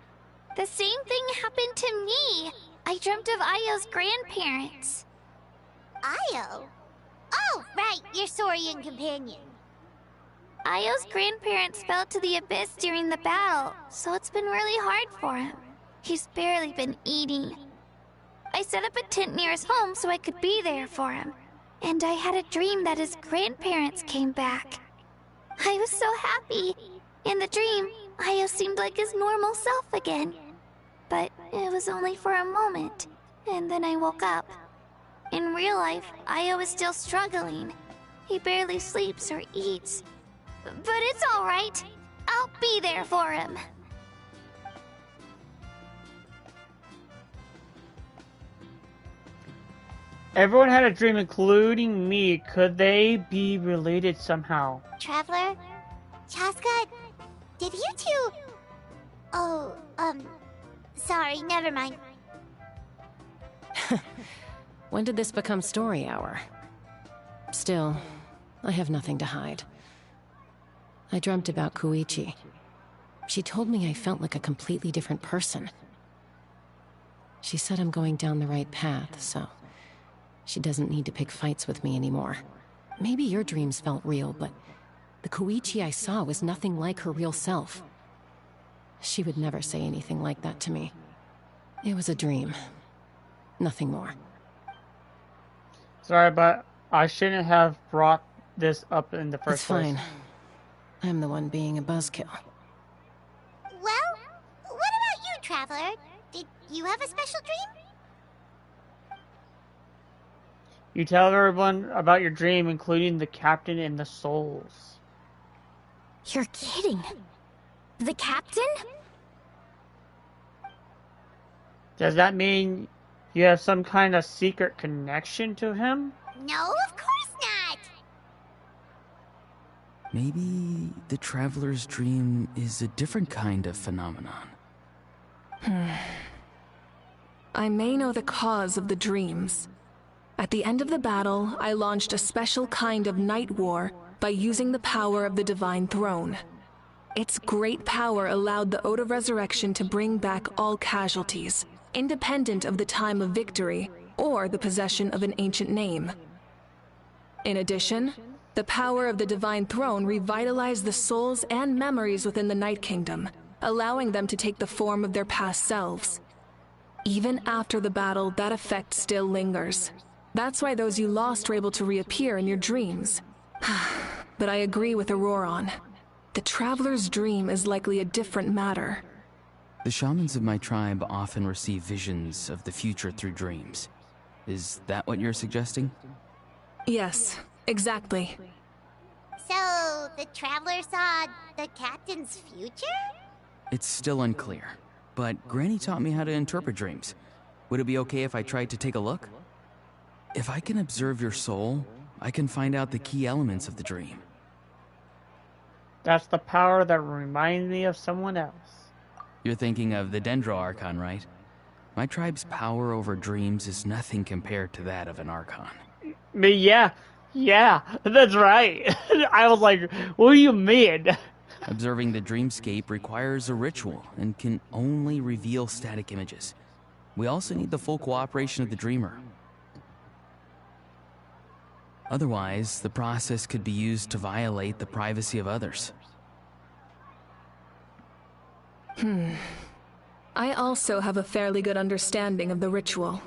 The same thing happened to me. I dreamt of Io's grandparents. Io? Oh, right, your Saurian companion. Io's grandparents fell to the abyss during the battle, so it's been really hard for him. He's barely been eating. I set up a tent near his home so I could be there for him. and I had a dream that his grandparents came back. I was so happy. In the dream, Io seemed like his normal self again. But it was only for a moment, and then I woke up. In real life, Io is still struggling. He barely sleeps or eats. But it's alright. I'll be there for him. Everyone had a dream, including me. Could they be related somehow? Traveler? Chaska? Did you two... Oh, sorry, never mind. When did this become story hour? Still, I have nothing to hide. I dreamt about Koichi. She told me I felt like a completely different person. She said I'm going down the right path, so she doesn't need to pick fights with me anymore. Maybe your dreams felt real, but the Koichi I saw was nothing like her real self. She would never say anything like that to me. It was a dream. Nothing more. Sorry, but I shouldn't have brought this up in the first place. It's fine. I'm the one being a buzzkill. Well, what about you, Traveler? Did you have a special dream? You tell everyone about your dream, including the captain and the souls. You're kidding. The captain? Does that mean you have some kind of secret connection to him? No, of course not! Maybe the traveler's dream is a different kind of phenomenon. I may know the cause of the dreams. At the end of the battle, I launched a special kind of night war by using the power of the Divine Throne. Its great power allowed the Ode of Resurrection to bring back all casualties, independent of the time of victory or the possession of an ancient name. In addition, the power of the Divine Throne revitalized the souls and memories within the Night Kingdom, allowing them to take the form of their past selves. Even after the battle, that effect still lingers. That's why those you lost were able to reappear in your dreams. But I agree with Auroron. The Traveler's dream is likely a different matter. The shamans of my tribe often receive visions of the future through dreams. Is that what you're suggesting? Yes, exactly. So, the Traveler saw the captain's future? It's still unclear, but Granny taught me how to interpret dreams. Would it be okay if I tried to take a look? If I can observe your soul, I can find out the key elements of the dream. That's the power that reminds me of someone else. You're thinking of the Dendro Archon, right? My tribe's power over dreams is nothing compared to that of an Archon. Yeah, that's right. I was like, what do you mean? Observing the dreamscape requires a ritual and can only reveal static images. We also need the full cooperation of the dreamer. Otherwise, the process could be used to violate the privacy of others. I also have a fairly good understanding of the ritual.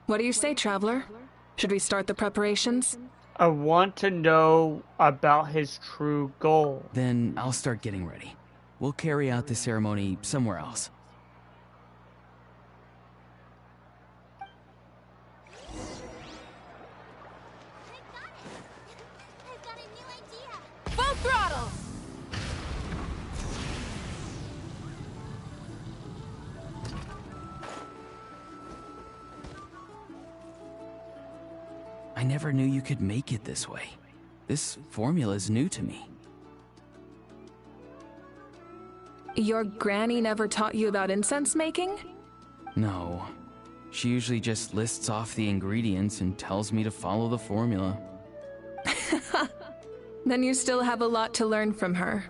What do you say, Traveler? Should we start the preparations? I want to know about his true goal. Then I'll start getting ready. We'll carry out the ceremony somewhere else. Full throttle! I never knew you could make it this way. This formula is new to me. Your granny never taught you about incense making? No. She usually just lists off the ingredients and tells me to follow the formula. Then you still have a lot to learn from her.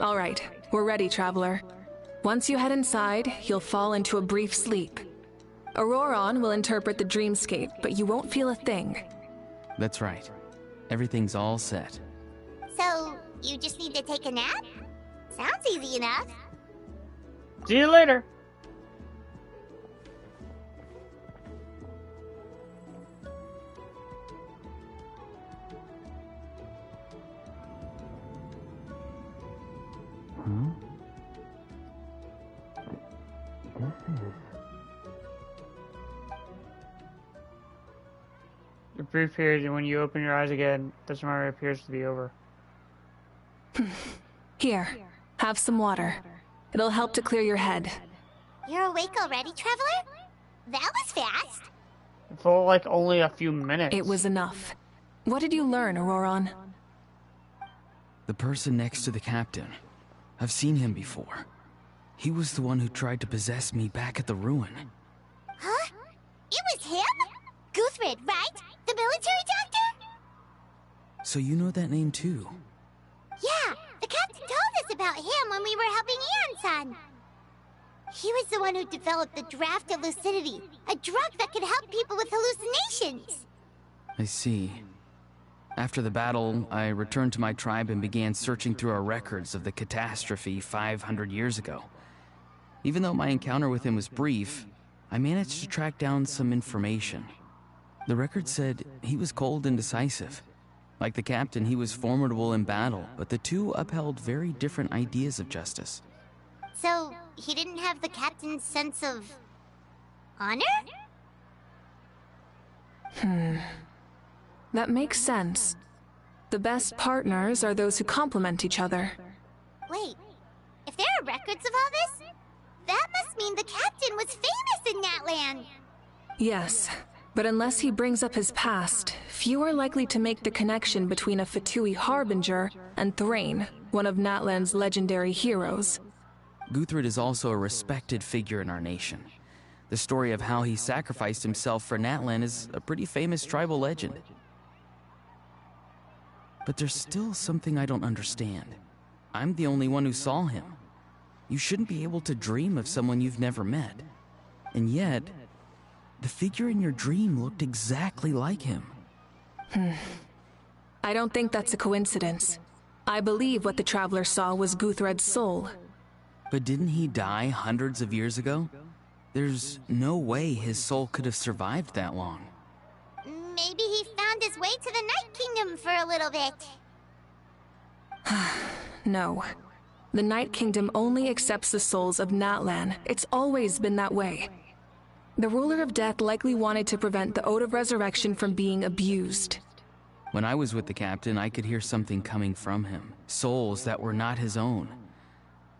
All right, we're ready, Traveler. Once you head inside, you'll fall into a brief sleep. Auroron will interpret the dreamscape, but you won't feel a thing. That's right. Everything's all set. So, you just need to take a nap? Sounds easy enough. See you later. The brief period, and when you open your eyes again, this memory appears to be over. Here, have some water. It'll help to clear your head. You're awake already, Traveler? That was fast. It felt like only a few minutes. It was enough. What did you learn, Auroron? The person next to the captain. I've seen him before. He was the one who tried to possess me back at the ruin. Huh? It was him? Guthrid, right? The military doctor? So you know that name too? Yeah, the captain told us about him when we were helping Eon-san. He was the one who developed the Draft of Lucidity, a drug that could help people with hallucinations. I see. After the battle, I returned to my tribe and began searching through our records of the catastrophe 500 years ago. Even though my encounter with him was brief, I managed to track down some information. The record said he was cold and decisive. Like the captain, he was formidable in battle, but the two upheld very different ideas of justice. So, he didn't have the captain's sense of... honor? That makes sense. The best partners are those who complement each other. Wait, if there are records of all this, that must mean the captain was famous in Natlan. Yes, but unless he brings up his past, few are likely to make the connection between a Fatui Harbinger and Thrain, one of Natlan's legendary heroes. Guthrid is also a respected figure in our nation. The story of how he sacrificed himself for Natlan is a pretty famous tribal legend. But there's still something I don't understand. I'm the only one who saw him. You shouldn't be able to dream of someone you've never met. And yet, the figure in your dream looked exactly like him. I don't think that's a coincidence. I believe what the Traveler saw was Guthred's soul. But didn't he die hundreds of years ago? There's no way his soul could have survived that long. Maybe he found his way to the Night Kingdom for a little bit. No. The Night Kingdom only accepts the souls of Natlan. It's always been that way. The Ruler of Death likely wanted to prevent the Ode of Resurrection from being abused. When I was with the captain, I could hear something coming from him. Souls that were not his own.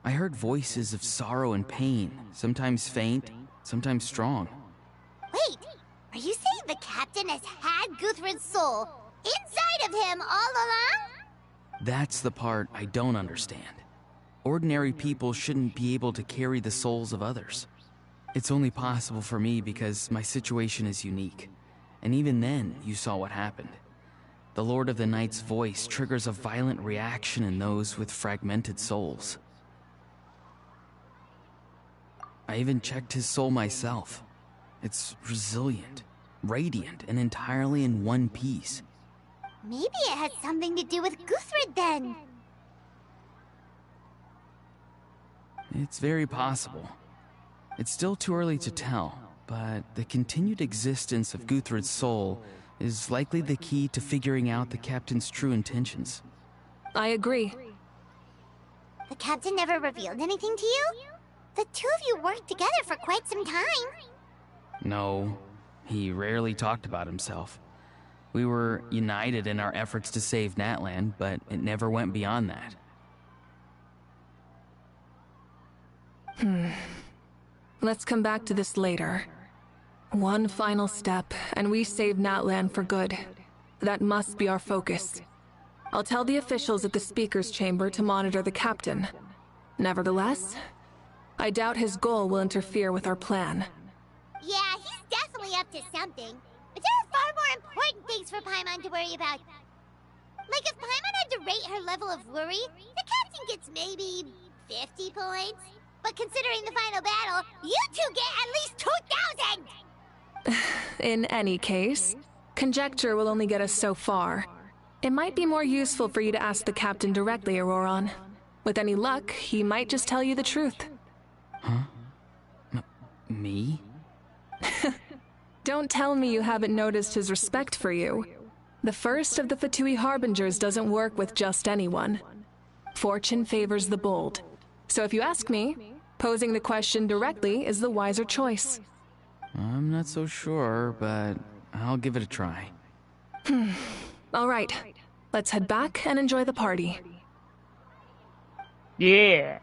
I heard voices of sorrow and pain, sometimes faint, sometimes strong. Wait, are you saying the captain has had Guthrid's soul inside of him all along? That's the part I don't understand. Ordinary people shouldn't be able to carry the souls of others. It's only possible for me because my situation is unique. And even then, you saw what happened. The Lord of the Night's voice triggers a violent reaction in those with fragmented souls. I even checked his soul myself. It's resilient, radiant, and entirely in one piece. Maybe it had something to do with Guthrid then. It's very possible. It's still too early to tell, but the continued existence of Guthrid's soul is likely the key to figuring out the captain's true intentions. I agree. The captain never revealed anything to you? The two of you worked together for quite some time. No, he rarely talked about himself. We were united in our efforts to save Natlan, but it never went beyond that. Let's come back to this later. One final step, and we save Natlan for good. That must be our focus. I'll tell the officials at the Speaker's Chamber to monitor the captain. Nevertheless, I doubt his goal will interfere with our plan. Yeah, he's definitely up to something. But there are far more important things for Paimon to worry about. Like if Paimon had to rate her level of worry, the captain gets maybe 50 points. But considering the final battle, you two get at least 2,000! In any case, conjecture will only get us so far. It might be more useful for you to ask the captain directly, Auroron. With any luck, he might just tell you the truth. Huh? Me? Don't tell me you haven't noticed his respect for you. The first of the Fatui Harbingers doesn't work with just anyone. Fortune favors the bold. So if you ask me, Posing the question directly is the wiser choice. I'm not so sure, but I'll give it a try. All right, let's head back and enjoy the party. Yeah.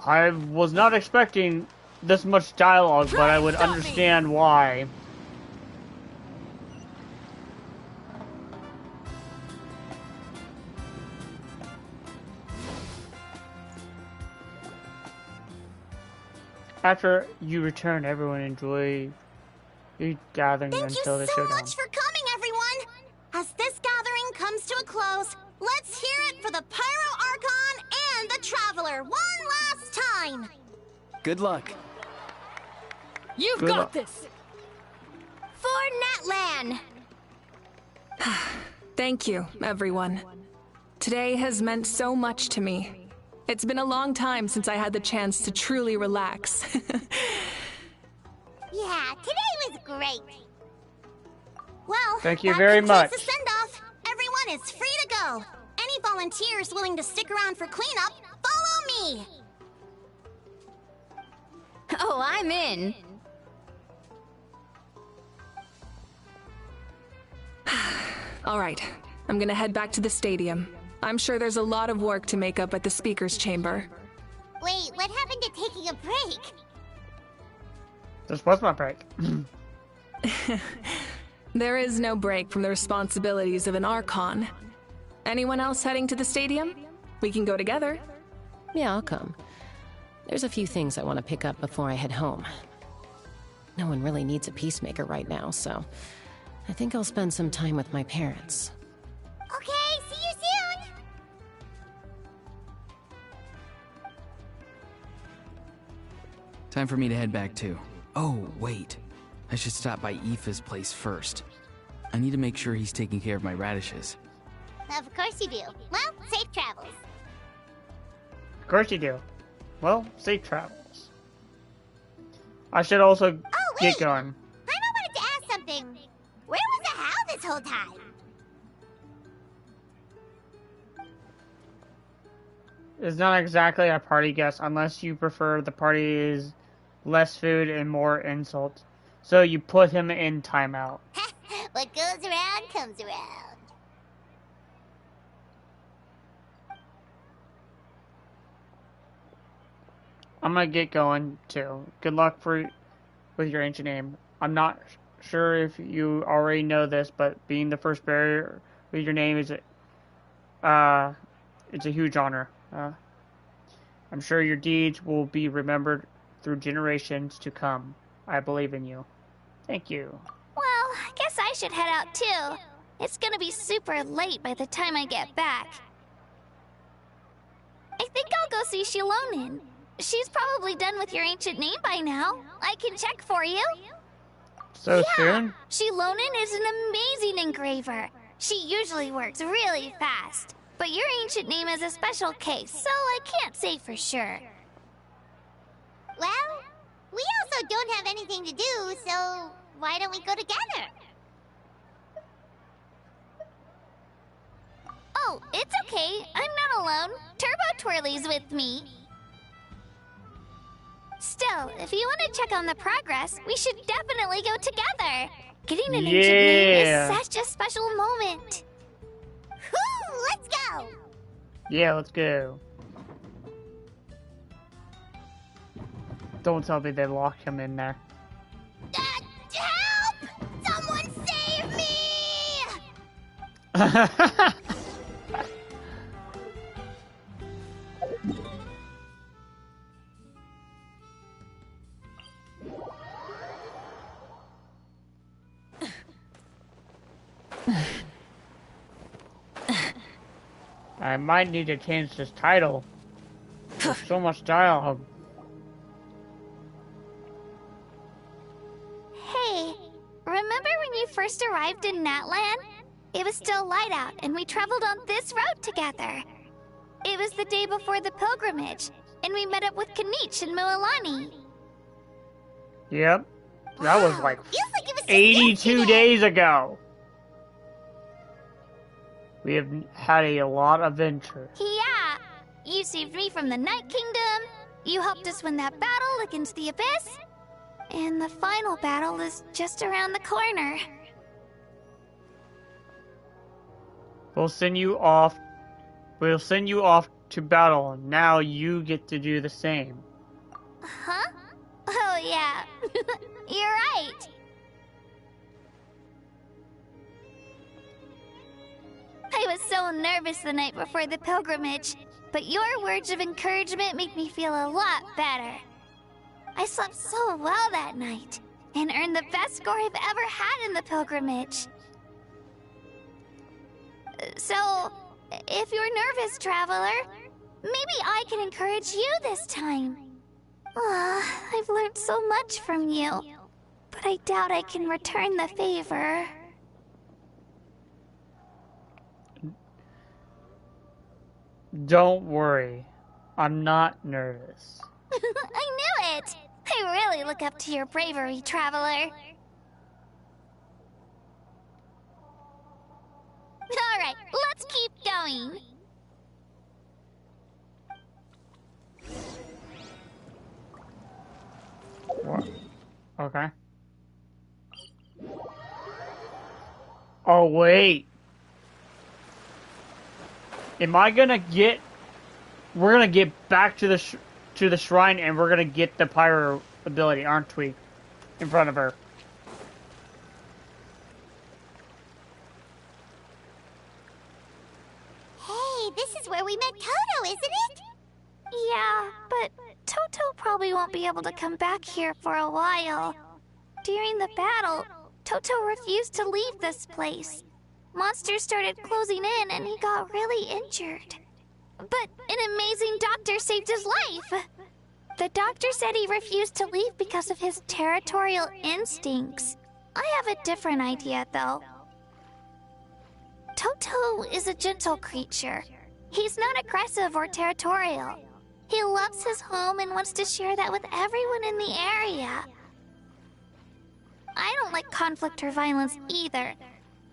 I was not expecting this much dialogue, but I would understand why. After you return, everyone enjoy your gathering until the showdown. Thank you so much for coming, everyone! As this gathering comes to a close, let's hear it for the Pyro Archon and the Traveler one last time! Good luck. You've got this! For Natlan! Thank you, everyone. Today has meant so much to me. It's been a long time since I had the chance to truly relax. Yeah, today was great. Well, thank you very much. The send-off. Everyone is free to go. Any volunteers willing to stick around for cleanup, follow me. Oh, I'm in. All right, I'm gonna head back to the stadium. I'm sure there's a lot of work to make up at the speaker's chamber. Wait, what happened to taking a break? This was my break. There is no break from the responsibilities of an Archon. Anyone else heading to the stadium? We can go together. Yeah, I'll come. There's a few things I want to pick up before I head home. No one really needs a peacemaker right now, so I think I'll spend some time with my parents. Okay, see you soon! Time for me to head back too. Oh, wait. I should stop by Aoife's place first. I need to make sure he's taking care of my radishes. Of course you do. Well, safe travels. Of course you do. Well, safe travels. I should also get going. I wanted to ask something. Where was the How this whole time? It's not exactly a party guest unless you prefer the party is less food and more insults. So you put him in timeout. What goes around comes around. I'm gonna get going too. Good luck with your ancient name. I'm not sure if you already know this, but being the first bearer with your name is it's a huge honor. I'm sure your deeds will be remembered through generations to come. I believe in you. Thank you. Well, I guess I should head out too. It's gonna be super late by the time I get back. I think I'll go see Shilonin. She's probably done with your ancient name by now. I can check for you. So soon? Shilonin is an amazing engraver. She usually works really fast. But your ancient name is a special case, so I can't say for sure. Well, we also don't have anything to do, so why don't we go together? Oh, it's okay. I'm not alone. Turbo Twirly's with me. Still, if you want to check on the progress, we should definitely go together. Getting an ancient name is such a special moment. Whoo, let's go! Yeah, let's go. Don't tell me they locked him in there. Help! Someone save me! I might need to change this title. There's so much dialogue. Hey, remember when you first arrived in Natlan? It was still light out, and we traveled on this road together. It was the day before the pilgrimage, and we met up with Kanich and Mualani. Yep. That was like Feels like it was just 82 yesterday. days ago. We have had a lot of adventure. Yeah, You saved me from the Night Kingdom. You helped us win that battle against the Abyss. And the final battle is just around the corner. We'll send you off. We'll send you off to battle. Now you get to do the same. Huh? Oh, yeah. You're right. I was so nervous the night before the pilgrimage, but your words of encouragement made me feel a lot better. I slept so well that night, and earned the best score I've ever had in the pilgrimage. So, if you're nervous, traveler, maybe I can encourage you this time. I've learned so much from you, but I doubt I can return the favor. Don't worry. I'm not nervous. I knew it! I really look up to your bravery, traveler. Alright, let's keep going. What? Okay. Oh, wait. Am I gonna get... We're gonna get back to the shrine and we're gonna get the pyro ability, aren't we? In front of her. Hey, this is where we met Toto, isn't it? Yeah, but Toto probably won't be able to come back here for a while. During the battle, Toto refused to leave this place. Monsters started closing in and he got really injured. But an amazing doctor saved his life. The doctor said he refused to leave because of his territorial instincts. I have a different idea, though. Toto is a gentle creature. He's not aggressive or territorial. He loves his home and wants to share that with everyone in the area. I don't like conflict or violence either.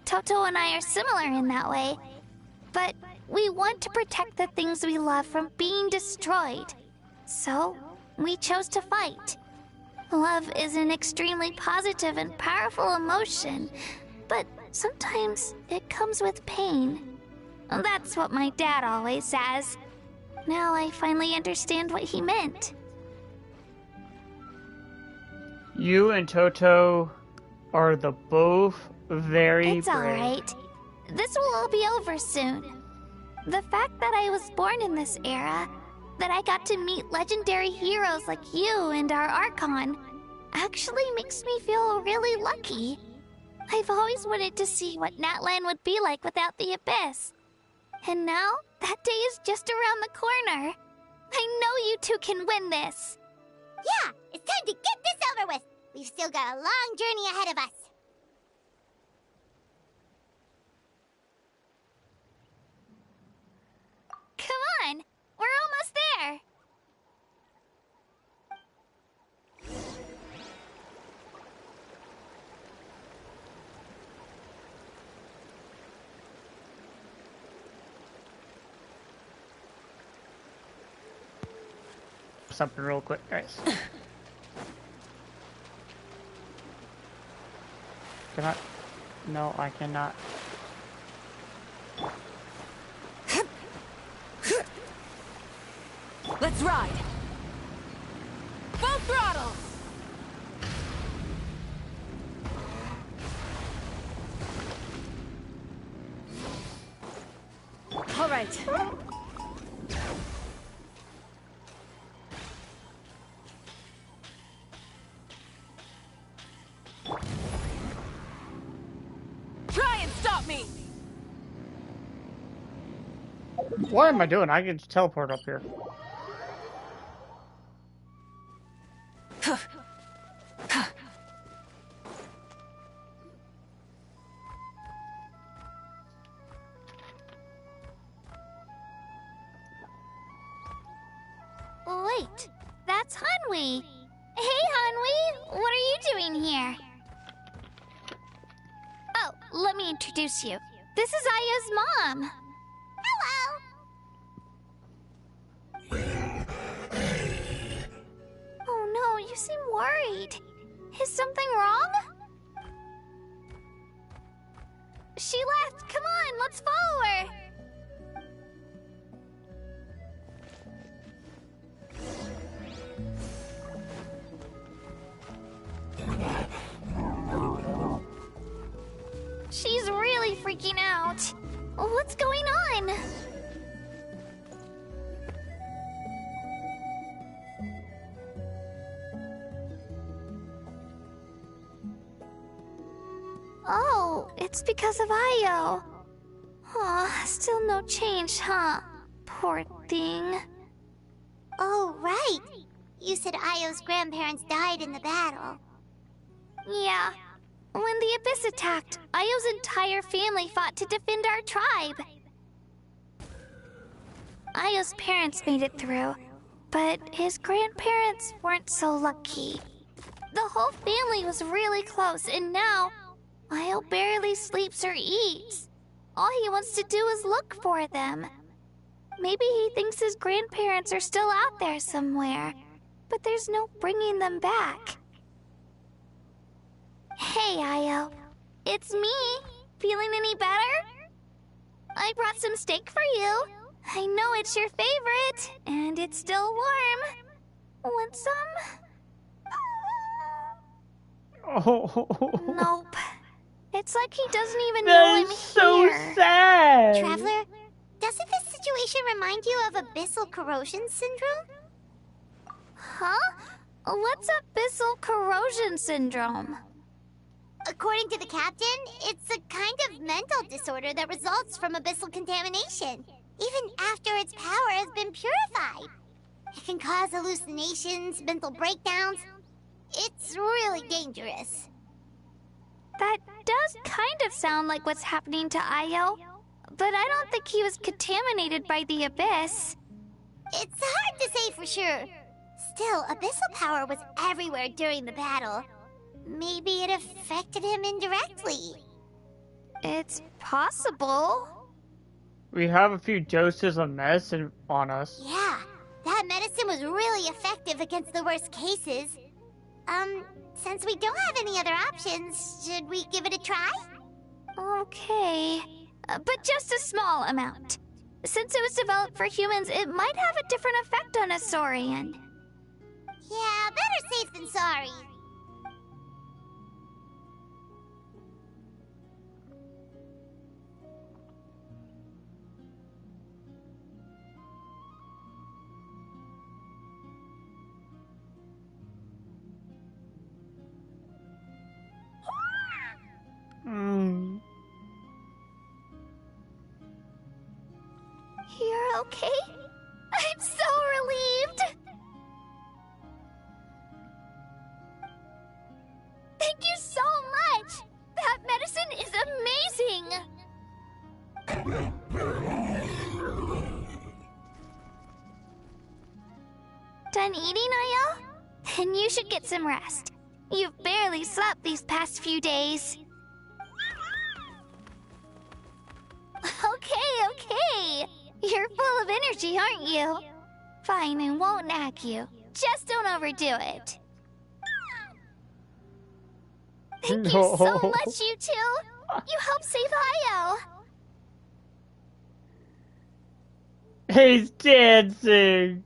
Toto and I are similar in that way. But we want to protect the things we love from being destroyed. So, we chose to fight. Love is an extremely positive and powerful emotion, but sometimes it comes with pain. That's what my dad always says. Now I finally understand what he meant. You and Toto are the both very It's brave. alright. This will all be over soon. The fact that I was born in this era, that I got to meet legendary heroes like you and our Archon, actually makes me feel really lucky. I've always wanted to see what Natlan would be like without the Abyss. And now, that day is just around the corner. I know you two can win this. Yeah, it's time to get this over with. We've still got a long journey ahead of us. Come on, we're almost there. Something real quick, guys. Can I? No, I cannot. Let's ride! Full throttle! All right. Try and stop me! What am I doing? I can just teleport up here. Wait, that's Hanwi. Hey, Hanwi, what are you doing here? Oh, let me introduce you. This is Aya's mom. Hello. worried. Is something wrong? She left. Come on, let's follow her. She's really freaking out. What's going on? Oh, it's because of Io. Aw, still no change, huh? Poor thing. Oh, right. You said Io's grandparents died in the battle. Yeah. When the Abyss attacked, Io's entire family fought to defend our tribe. Io's parents made it through, but his grandparents weren't so lucky. The whole family was really close, and now Io barely sleeps or eats. All he wants to do is look for them. Maybe he thinks his grandparents are still out there somewhere, but there's no bringing them back. Hey, Io. It's me. Feeling any better? I brought some steak for you. I know it's your favorite, and it's still warm. Want some? Oh. Nope. It's like he doesn't even know I'm so here. sad. Traveler, doesn't this situation remind you of abyssal corrosion syndrome? Huh? What's abyssal corrosion syndrome? According to the captain, it's a kind of mental disorder that results from abyssal contamination, even after its power has been purified. It can cause hallucinations, mental breakdowns. It's really dangerous. That does kind of sound like what's happening to Io, but I don't think he was contaminated by the Abyss. It's hard to say for sure. Still, abyssal power was everywhere during the battle. Maybe it affected him indirectly. It's possible. We have a few doses of medicine on us. Yeah, that medicine was really effective against the worst cases. Since we don't have any other options, should we give it a try? Okay, but just a small amount. Since it was developed for humans, it might have a different effect on a Saurian. Yeah, better safe than sorry. You're okay? I'm so relieved! Thank you so much! That medicine is amazing! Done eating, Io? Then you should get some rest. You've barely slept these past few days. Okay. You're full of energy, aren't you? Fine, I won't nag you. Just don't overdo it. Thank you so much, you two. You helped save Io. He's dancing.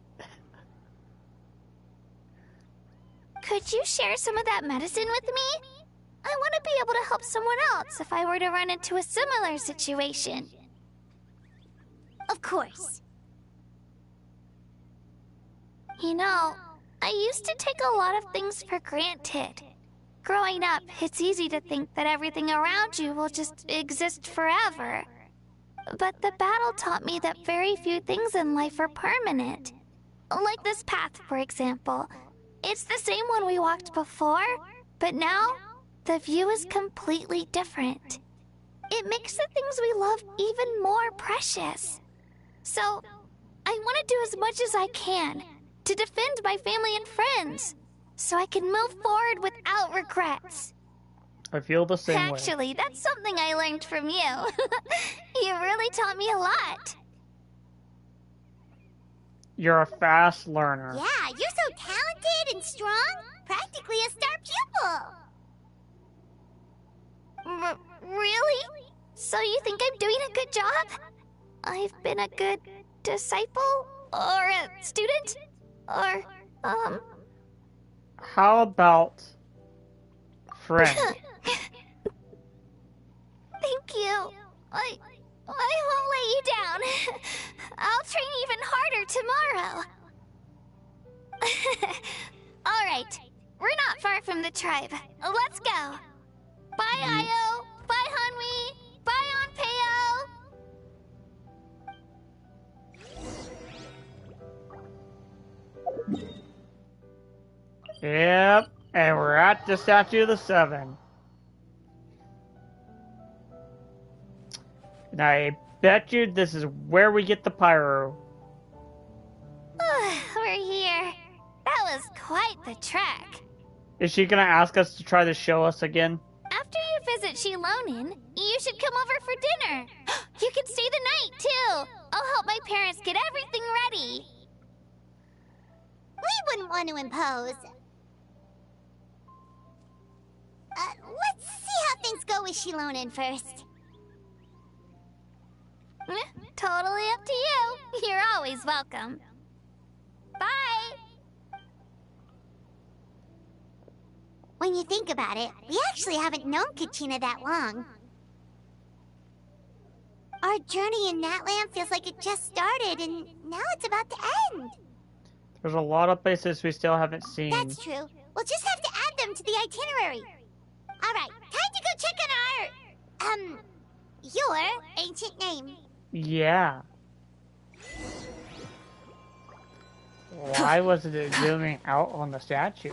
Could you share some of that medicine with me? I want to be able to help someone else if I were to run into a similar situation. Of course. You know, I used to take a lot of things for granted. Growing up, it's easy to think that everything around you will just exist forever. But the battle taught me that very few things in life are permanent. Like this path, for example. It's the same one we walked before, but now the view is completely different. It makes the things we love even more precious. So, I want to do as much as I can to defend my family and friends, so I can move forward without regrets. I feel the same way. Actually, that's something I learned from you. You really taught me a lot. You're a fast learner. Yeah, you're so talented and strong, practically a star pupil. Really? So you think I'm doing a good job? I've been a good disciple? Or a student? Or, How about friend? Thank you. I won't let you down. I'll train even harder tomorrow. All right. We're not far from the tribe. Let's go. Bye, Io. Bye, Hanwi. Bye, Anpeo. Yep, and we're at the Statue of the Seven. And I bet you this is where we get the pyro. We're here. That was quite the trek. Is she gonna ask us to try to show us again? After you visit Shilonin, you should come over for dinner. You can stay the night, too. I'll help my parents get everything ready. We wouldn't want to impose. Let's see how things go with Shilonin first. Totally up to you. You're always welcome. Bye. When you think about it, we actually haven't known Kachina that long. Our journey in Natlan feels like it just started, and now it's about to end. There's a lot of places we still haven't seen. That's true. We'll just have to add them to the itinerary. Alright, time to go check on our... your ancient name. Yeah. Why wasn't it zooming out on the statue?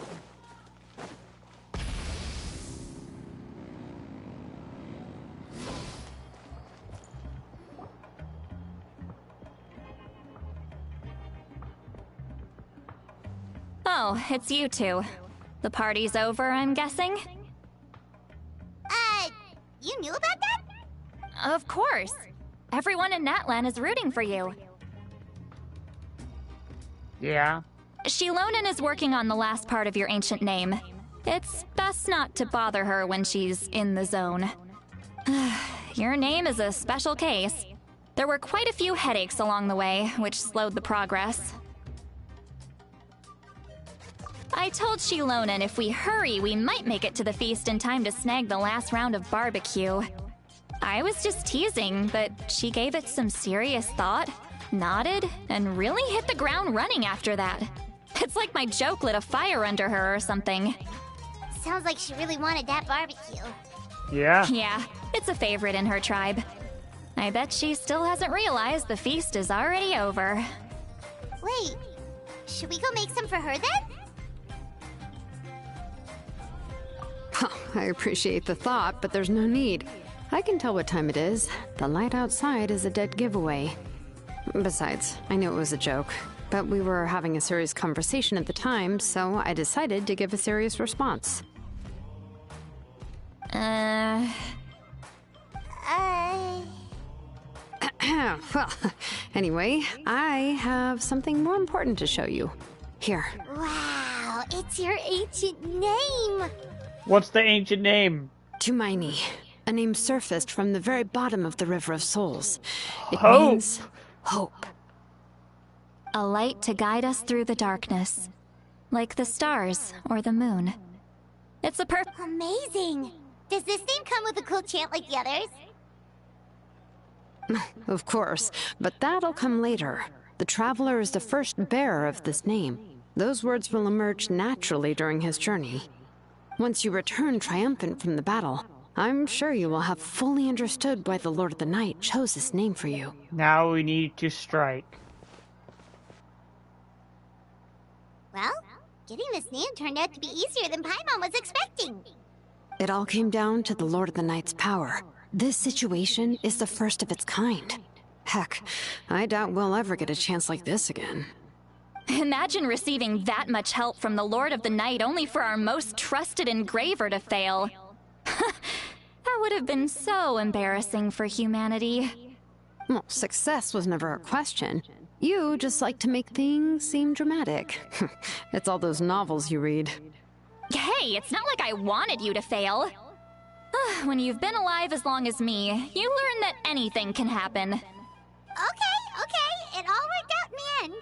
Oh, it's you two. The party's over, I'm guessing? You knew about that? Of course. Everyone in Natlan is rooting for you. Yeah. Shilonin is working on the last part of your ancient name. It's best not to bother her when she's in the zone. Your name is a special case. There were quite a few headaches along the way, which slowed the progress. I told Shilonin if we hurry, we might make it to the feast in time to snag the last round of barbecue. I was just teasing, but she gave it some serious thought, nodded, and really hit the ground running after that. It's like my joke lit a fire under her or something. Sounds like she really wanted that barbecue. Yeah. Yeah, it's a favorite in her tribe. I bet she still hasn't realized the feast is already over. Wait, should we go make some for her then? I appreciate the thought, but there's no need. I can tell what time it is. The light outside is a dead giveaway. Besides, I knew it was a joke, but we were having a serious conversation at the time, so I decided to give a serious response. Well, anyway, I have something more important to show you. Here. Wow, it's your ancient name! What's the ancient name? Tumaini. A name surfaced from the very bottom of the River of Souls. It Hope. means hope. A light to guide us through the darkness. Like the stars or the moon. It's a Amazing! Does this name come with a cool chant like the others? Of course, but that'll come later. The Traveler is the first bearer of this name. Those words will emerge naturally during his journey. Once you return triumphant from the battle, I'm sure you will have fully understood why the Lord of the Night chose this name for you. Now we need to strike. Well, getting this name turned out to be easier than Paimon was expecting. It all came down to the Lord of the Night's power. This situation is the first of its kind. Heck, I doubt we'll ever get a chance like this again. Imagine receiving that much help from the Lord of the Night only for our most trusted engraver to fail. That would have been so embarrassing for humanity. Well, success was never a question. You just like to make things seem dramatic. It's all those novels you read. Hey, it's not like I wanted you to fail. When you've been alive as long as me, you learn that anything can happen. Okay. It all worked out in the end.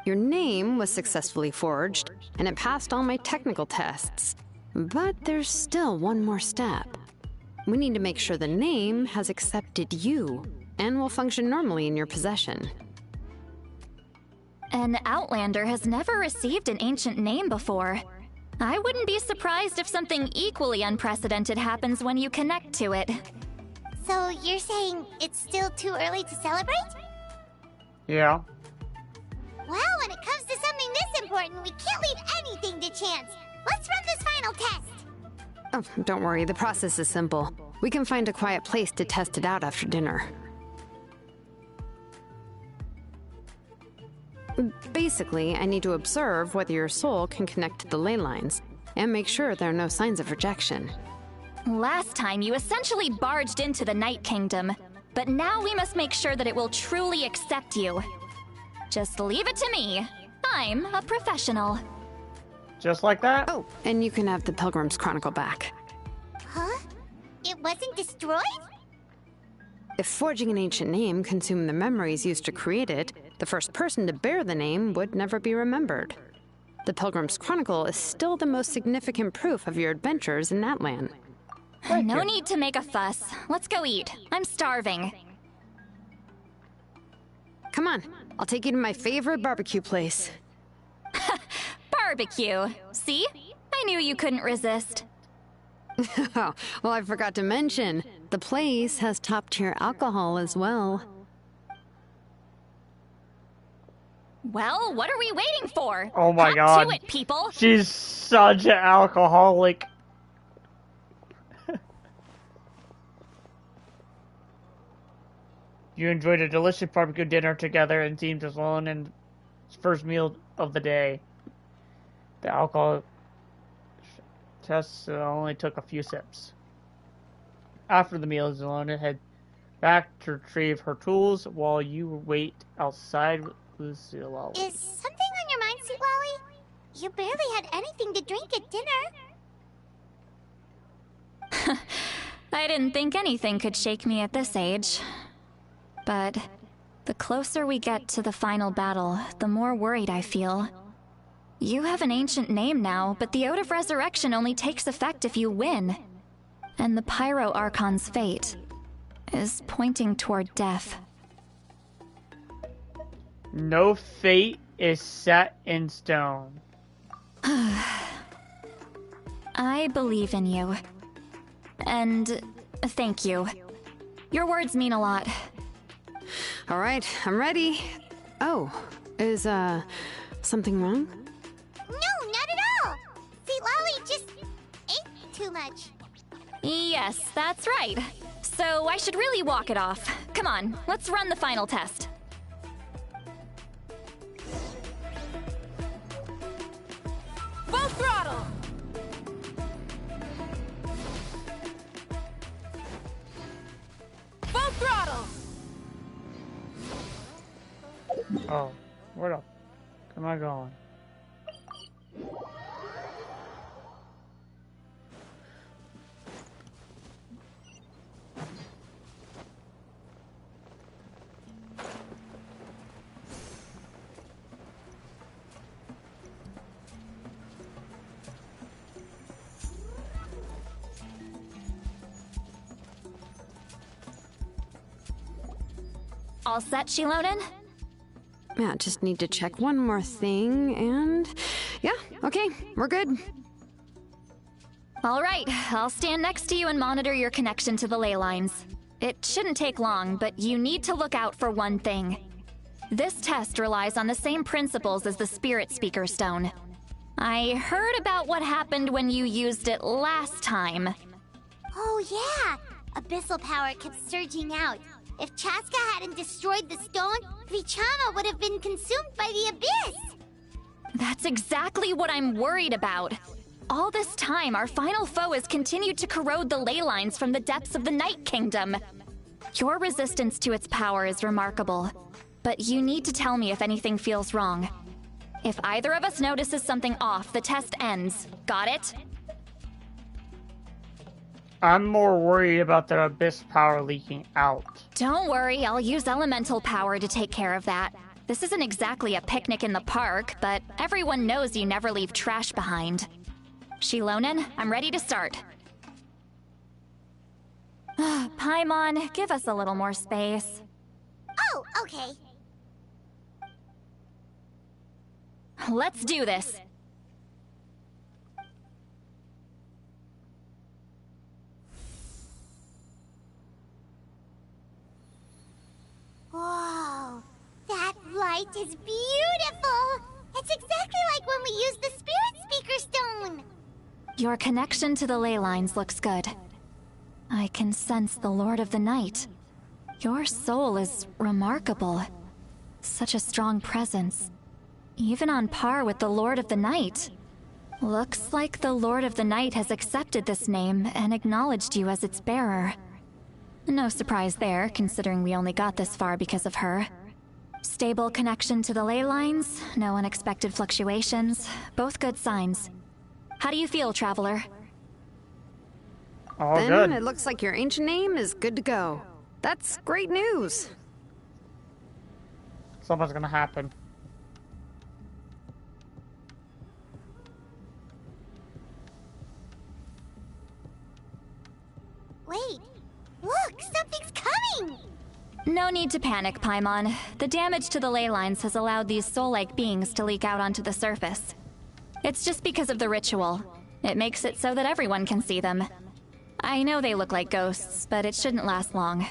Your name was successfully forged, and it passed all my technical tests. But there's still one more step. We need to make sure the name has accepted you, and will function normally in your possession. An Outlander has never received an ancient name before. I wouldn't be surprised if something equally unprecedented happens when you connect to it. So you're saying it's still too early to celebrate? Yeah. Well, when it comes to something this important, we can't leave anything to chance. Let's run this final test. Oh, don't worry, the process is simple. We can find a quiet place to test it out after dinner. Basically, I need to observe whether your soul can connect to the ley lines, and make sure there are no signs of rejection. Last time, you essentially barged into the Night Kingdom, but now we must make sure that it will truly accept you. Just leave it to me. I'm a professional. Just like that? Oh, and you can have the Pilgrim's Chronicle back. Huh? It wasn't destroyed? If forging an ancient name consumed the memories used to create it, the first person to bear the name would never be remembered. The Pilgrim's Chronicle is still the most significant proof of your adventures in Natlan. No need to make a fuss. Let's go eat. I'm starving. Come on, I'll take you to my favorite barbecue place. Barbecue. See? I knew you couldn't resist. Well, I forgot to mention, the place has top-tier alcohol as well. Well, what are we waiting for? Oh my Hop god. to it, people! She's such an alcoholic. You enjoyed a delicious barbecue dinner together and seemed as alone in its first meal of the day. The alcohol test only took a few sips. After the meal, Zelona head back to retrieve her tools while you wait outside with Lolly. Is something on your mind, Sweet Lolly? You barely had anything to drink at dinner. I didn't think anything could shake me at this age. But the closer we get to the final battle, the more worried I feel. You have an ancient name now, but the Oath of Resurrection only takes effect if you win. And the Pyro Archon's fate is pointing toward death. No fate is set in stone. I believe in you. And thank you. Your words mean a lot. All right, I'm ready. Oh, is, something wrong? No, not at all! Sweet Lolly just ate too much. Yes, that's right. So I should really walk it off. Come on, let's run the final test. Full throttle! Full throttle! Oh, where the am I going? All set, Shilonen? Yeah, just need to check one more thing, and... yeah, okay, we're good. All right, I'll stand next to you and monitor your connection to the ley lines. It shouldn't take long, but you need to look out for one thing. This test relies on the same principles as the Spirit Speaker Stone. I heard about what happened when you used it last time. Oh yeah! Abyssal power kept surging out. If Chaska hadn't destroyed the stone, Vichama would have been consumed by the abyss! That's exactly what I'm worried about. All this time, our final foe has continued to corrode the ley lines from the depths of the Night Kingdom. Your resistance to its power is remarkable. but you need to tell me if anything feels wrong. If either of us notices something off, the test ends. Got it? I'm more worried about the abyss power leaking out. Don't worry, I'll use elemental power to take care of that. This isn't exactly a picnic in the park, but everyone knows you never leave trash behind. Shilonen, I'm ready to start. Paimon, give us a little more space. Oh, okay. Let's do this. Whoa, that light is beautiful! It's exactly like when we used the Spirit Speaker Stone! Your connection to the ley lines looks good. I can sense the Lord of the Night. Your soul is remarkable. Such a strong presence. Even on par with the Lord of the Night. Looks like the Lord of the Night has accepted this name and acknowledged you as its bearer. No surprise there, considering we only got this far because of her. Stable connection to the ley lines, no unexpected fluctuations, both good signs. How do you feel, Traveler? All then good. It looks like your ancient name is good to go. That's great news. Something's gonna happen. Wait, look, something's coming! No need to panic, Paimon. The damage to the ley lines has allowed these soul-like beings to leak out onto the surface. It's just because of the ritual. It makes it so that everyone can see them. I know they look like ghosts, but it shouldn't last long.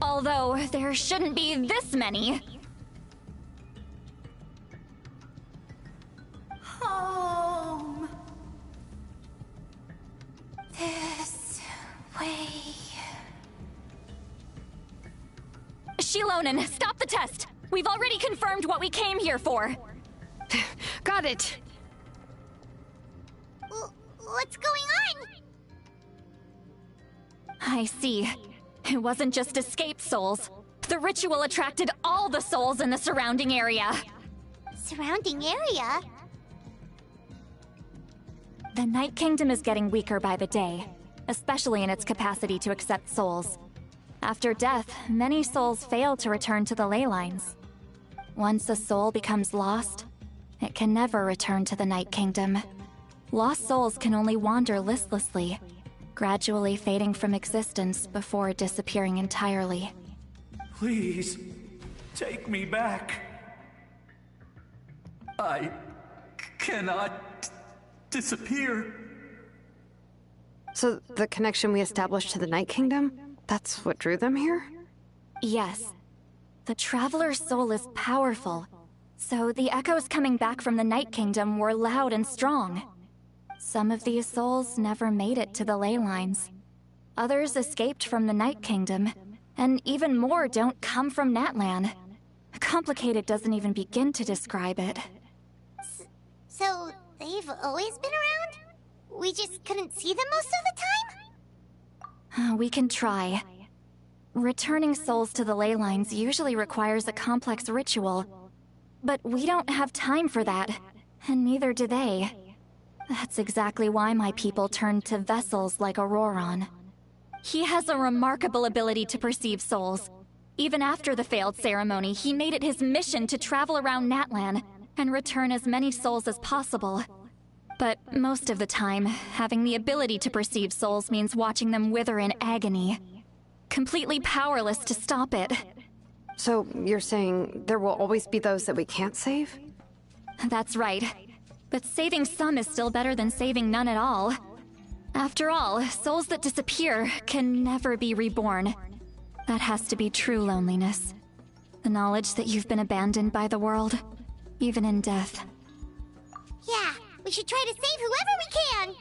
Although, there shouldn't be this many. Home. This way. Shilonen, stop the test! We've already confirmed what we came here for! Got it. What's going on? I see. It wasn't just escaped souls. The ritual attracted all the souls in the surrounding area. Surrounding area? The Night Kingdom is getting weaker by the day, especially in its capacity to accept souls. After death, many souls fail to return to the ley lines. Once a soul becomes lost, it can never return to the Night Kingdom. Lost souls can only wander listlessly, gradually fading from existence before disappearing entirely. Please, take me back. I cannot disappear. So the connection we established to the Night Kingdom, that's what drew them here? Yes. The Traveler's soul is powerful, so the echoes coming back from the Night Kingdom were loud and strong. Some of these souls never made it to the ley lines. Others escaped from the Night Kingdom, and even more don't come from Natlan. Complicated doesn't even begin to describe it. So, they've always been around? We just couldn't see them most of the time? We can try. Returning souls to the ley lines usually requires a complex ritual. But we don't have time for that, and neither do they. That's exactly why my people turned to vessels like Auroron. He has a remarkable ability to perceive souls. Even after the failed ceremony, he made it his mission to travel around Natlan and return as many souls as possible. But most of the time, having the ability to perceive souls means watching them wither in agony. Completely powerless to stop it. So you're saying there will always be those that we can't save? That's right. But saving some is still better than saving none at all. After all, souls that disappear can never be reborn. That has to be true loneliness. The knowledge that you've been abandoned by the world, even in death. Yeah, we should try to save whoever we can!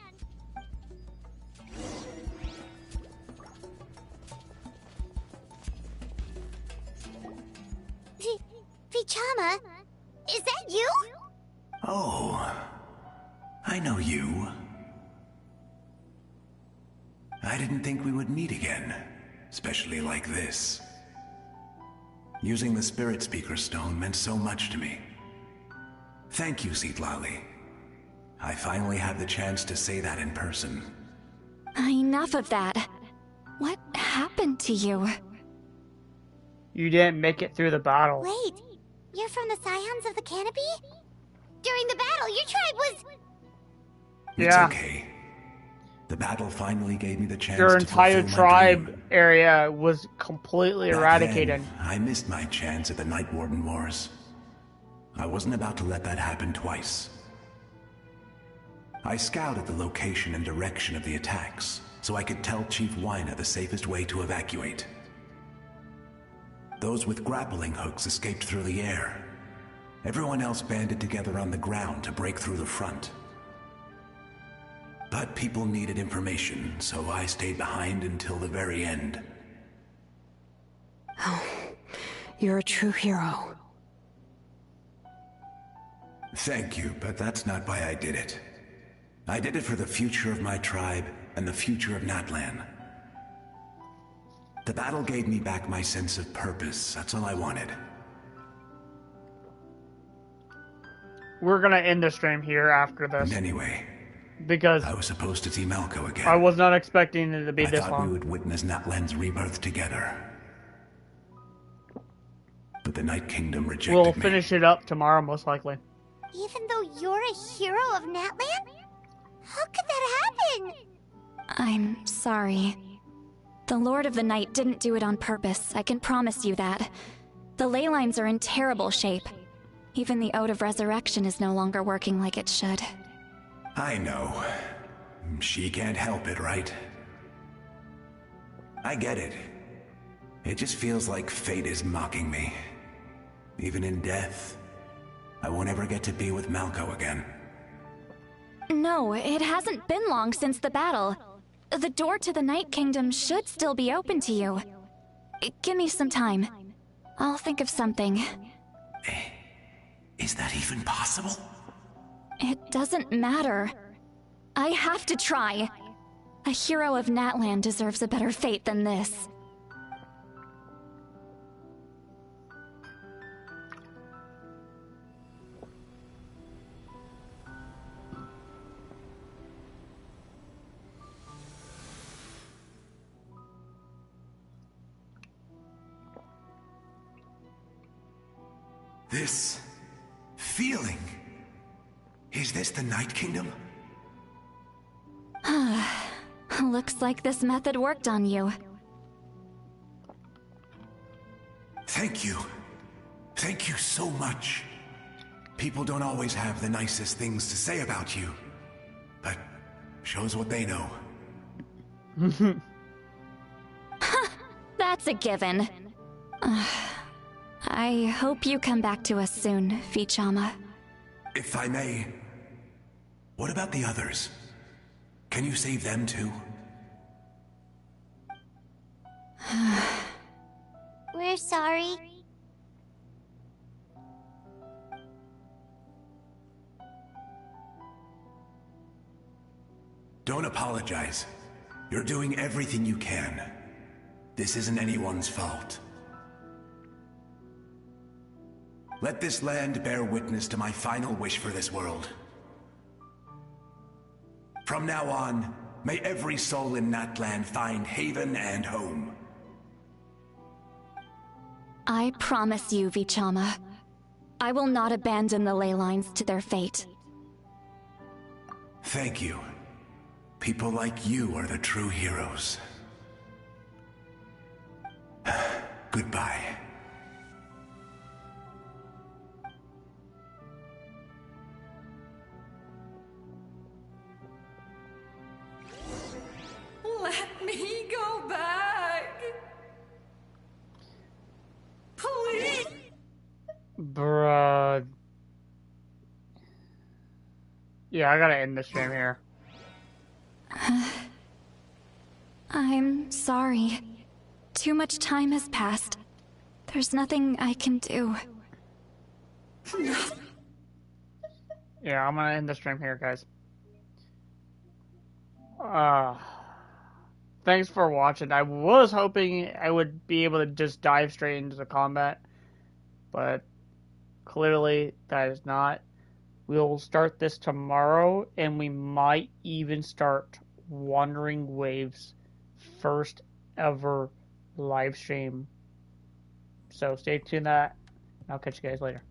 Vichama, is that you? Oh, I know you. I didn't think we would meet again, especially like this. Using the Spirit Speaker Stone meant so much to me. Thank you, Citlali. I finally had the chance to say that in person. Enough of that. What happened to you? You didn't make it through the battle. Wait, you're from the Scions of the Canopy? During the battle, your tribe was... It's okay. The battle finally gave me the chance Your to entire fulfill my tribe dream. area was completely Back eradicated. then, I missed my chance at the Night Warden Wars. I wasn't about to let that happen twice. I scouted the location and direction of the attacks, so I could tell Chief Wyna the safest way to evacuate. Those with grappling hooks escaped through the air. Everyone else banded together on the ground to break through the front. But people needed information, so I stayed behind until the very end. Oh, you're a true hero. Thank you, but that's not why I did it. I did it for the future of my tribe and the future of Natlan. The battle gave me back my sense of purpose. That's all I wanted. We're gonna end the stream here after this. And anyway, because I was supposed to see Malco again. I was not expecting it to be this I thought long. we would witness Natlan's rebirth together. But the Night Kingdom rejected We'll me. finish it up tomorrow, most likely. Even though you're a hero of Natlan? How could that happen? I'm sorry. The Lord of the Night didn't do it on purpose, I can promise you that. The ley lines are in terrible shape. Even the Ode of Resurrection is no longer working like it should. I know. She can't help it, right? I get it. It just feels like fate is mocking me. Even in death, I won't ever get to be with Malco again. No, it hasn't been long since the battle. The door to the Night Kingdom should still be open to you. Give me some time. I'll think of something. Is that even possible? It doesn't matter. I have to try. A hero of Natlan deserves a better fate than this. This feeling. Is this the Night Kingdom? Looks like this method worked on you. Thank you. Thank you so much. People don't always have the nicest things to say about you, but shows what they know. That's a given. I hope you come back to us soon, Vichama. If I may, what about the others? Can you save them too? We're sorry. Don't apologize. You're doing everything you can. This isn't anyone's fault. Let this land bear witness to my final wish for this world. From now on, may every soul in Natlan find haven and home. I promise you, Vichama. I will not abandon the ley lines to their fate. Thank you. People like you are the true heroes. Goodbye. Let me go back. Please. Bruh. Yeah, I gotta end the stream here. I'm sorry. Too much time has passed. There's nothing I can do. Yeah, I'm gonna end the stream here, guys. Thanks for watching. I was hoping I would be able to just dive straight into the combat, But clearly that is not. We'll start this tomorrow, and we might even start Wandering Waves' first ever live stream. So stay tuned to that. I'll catch you guys later.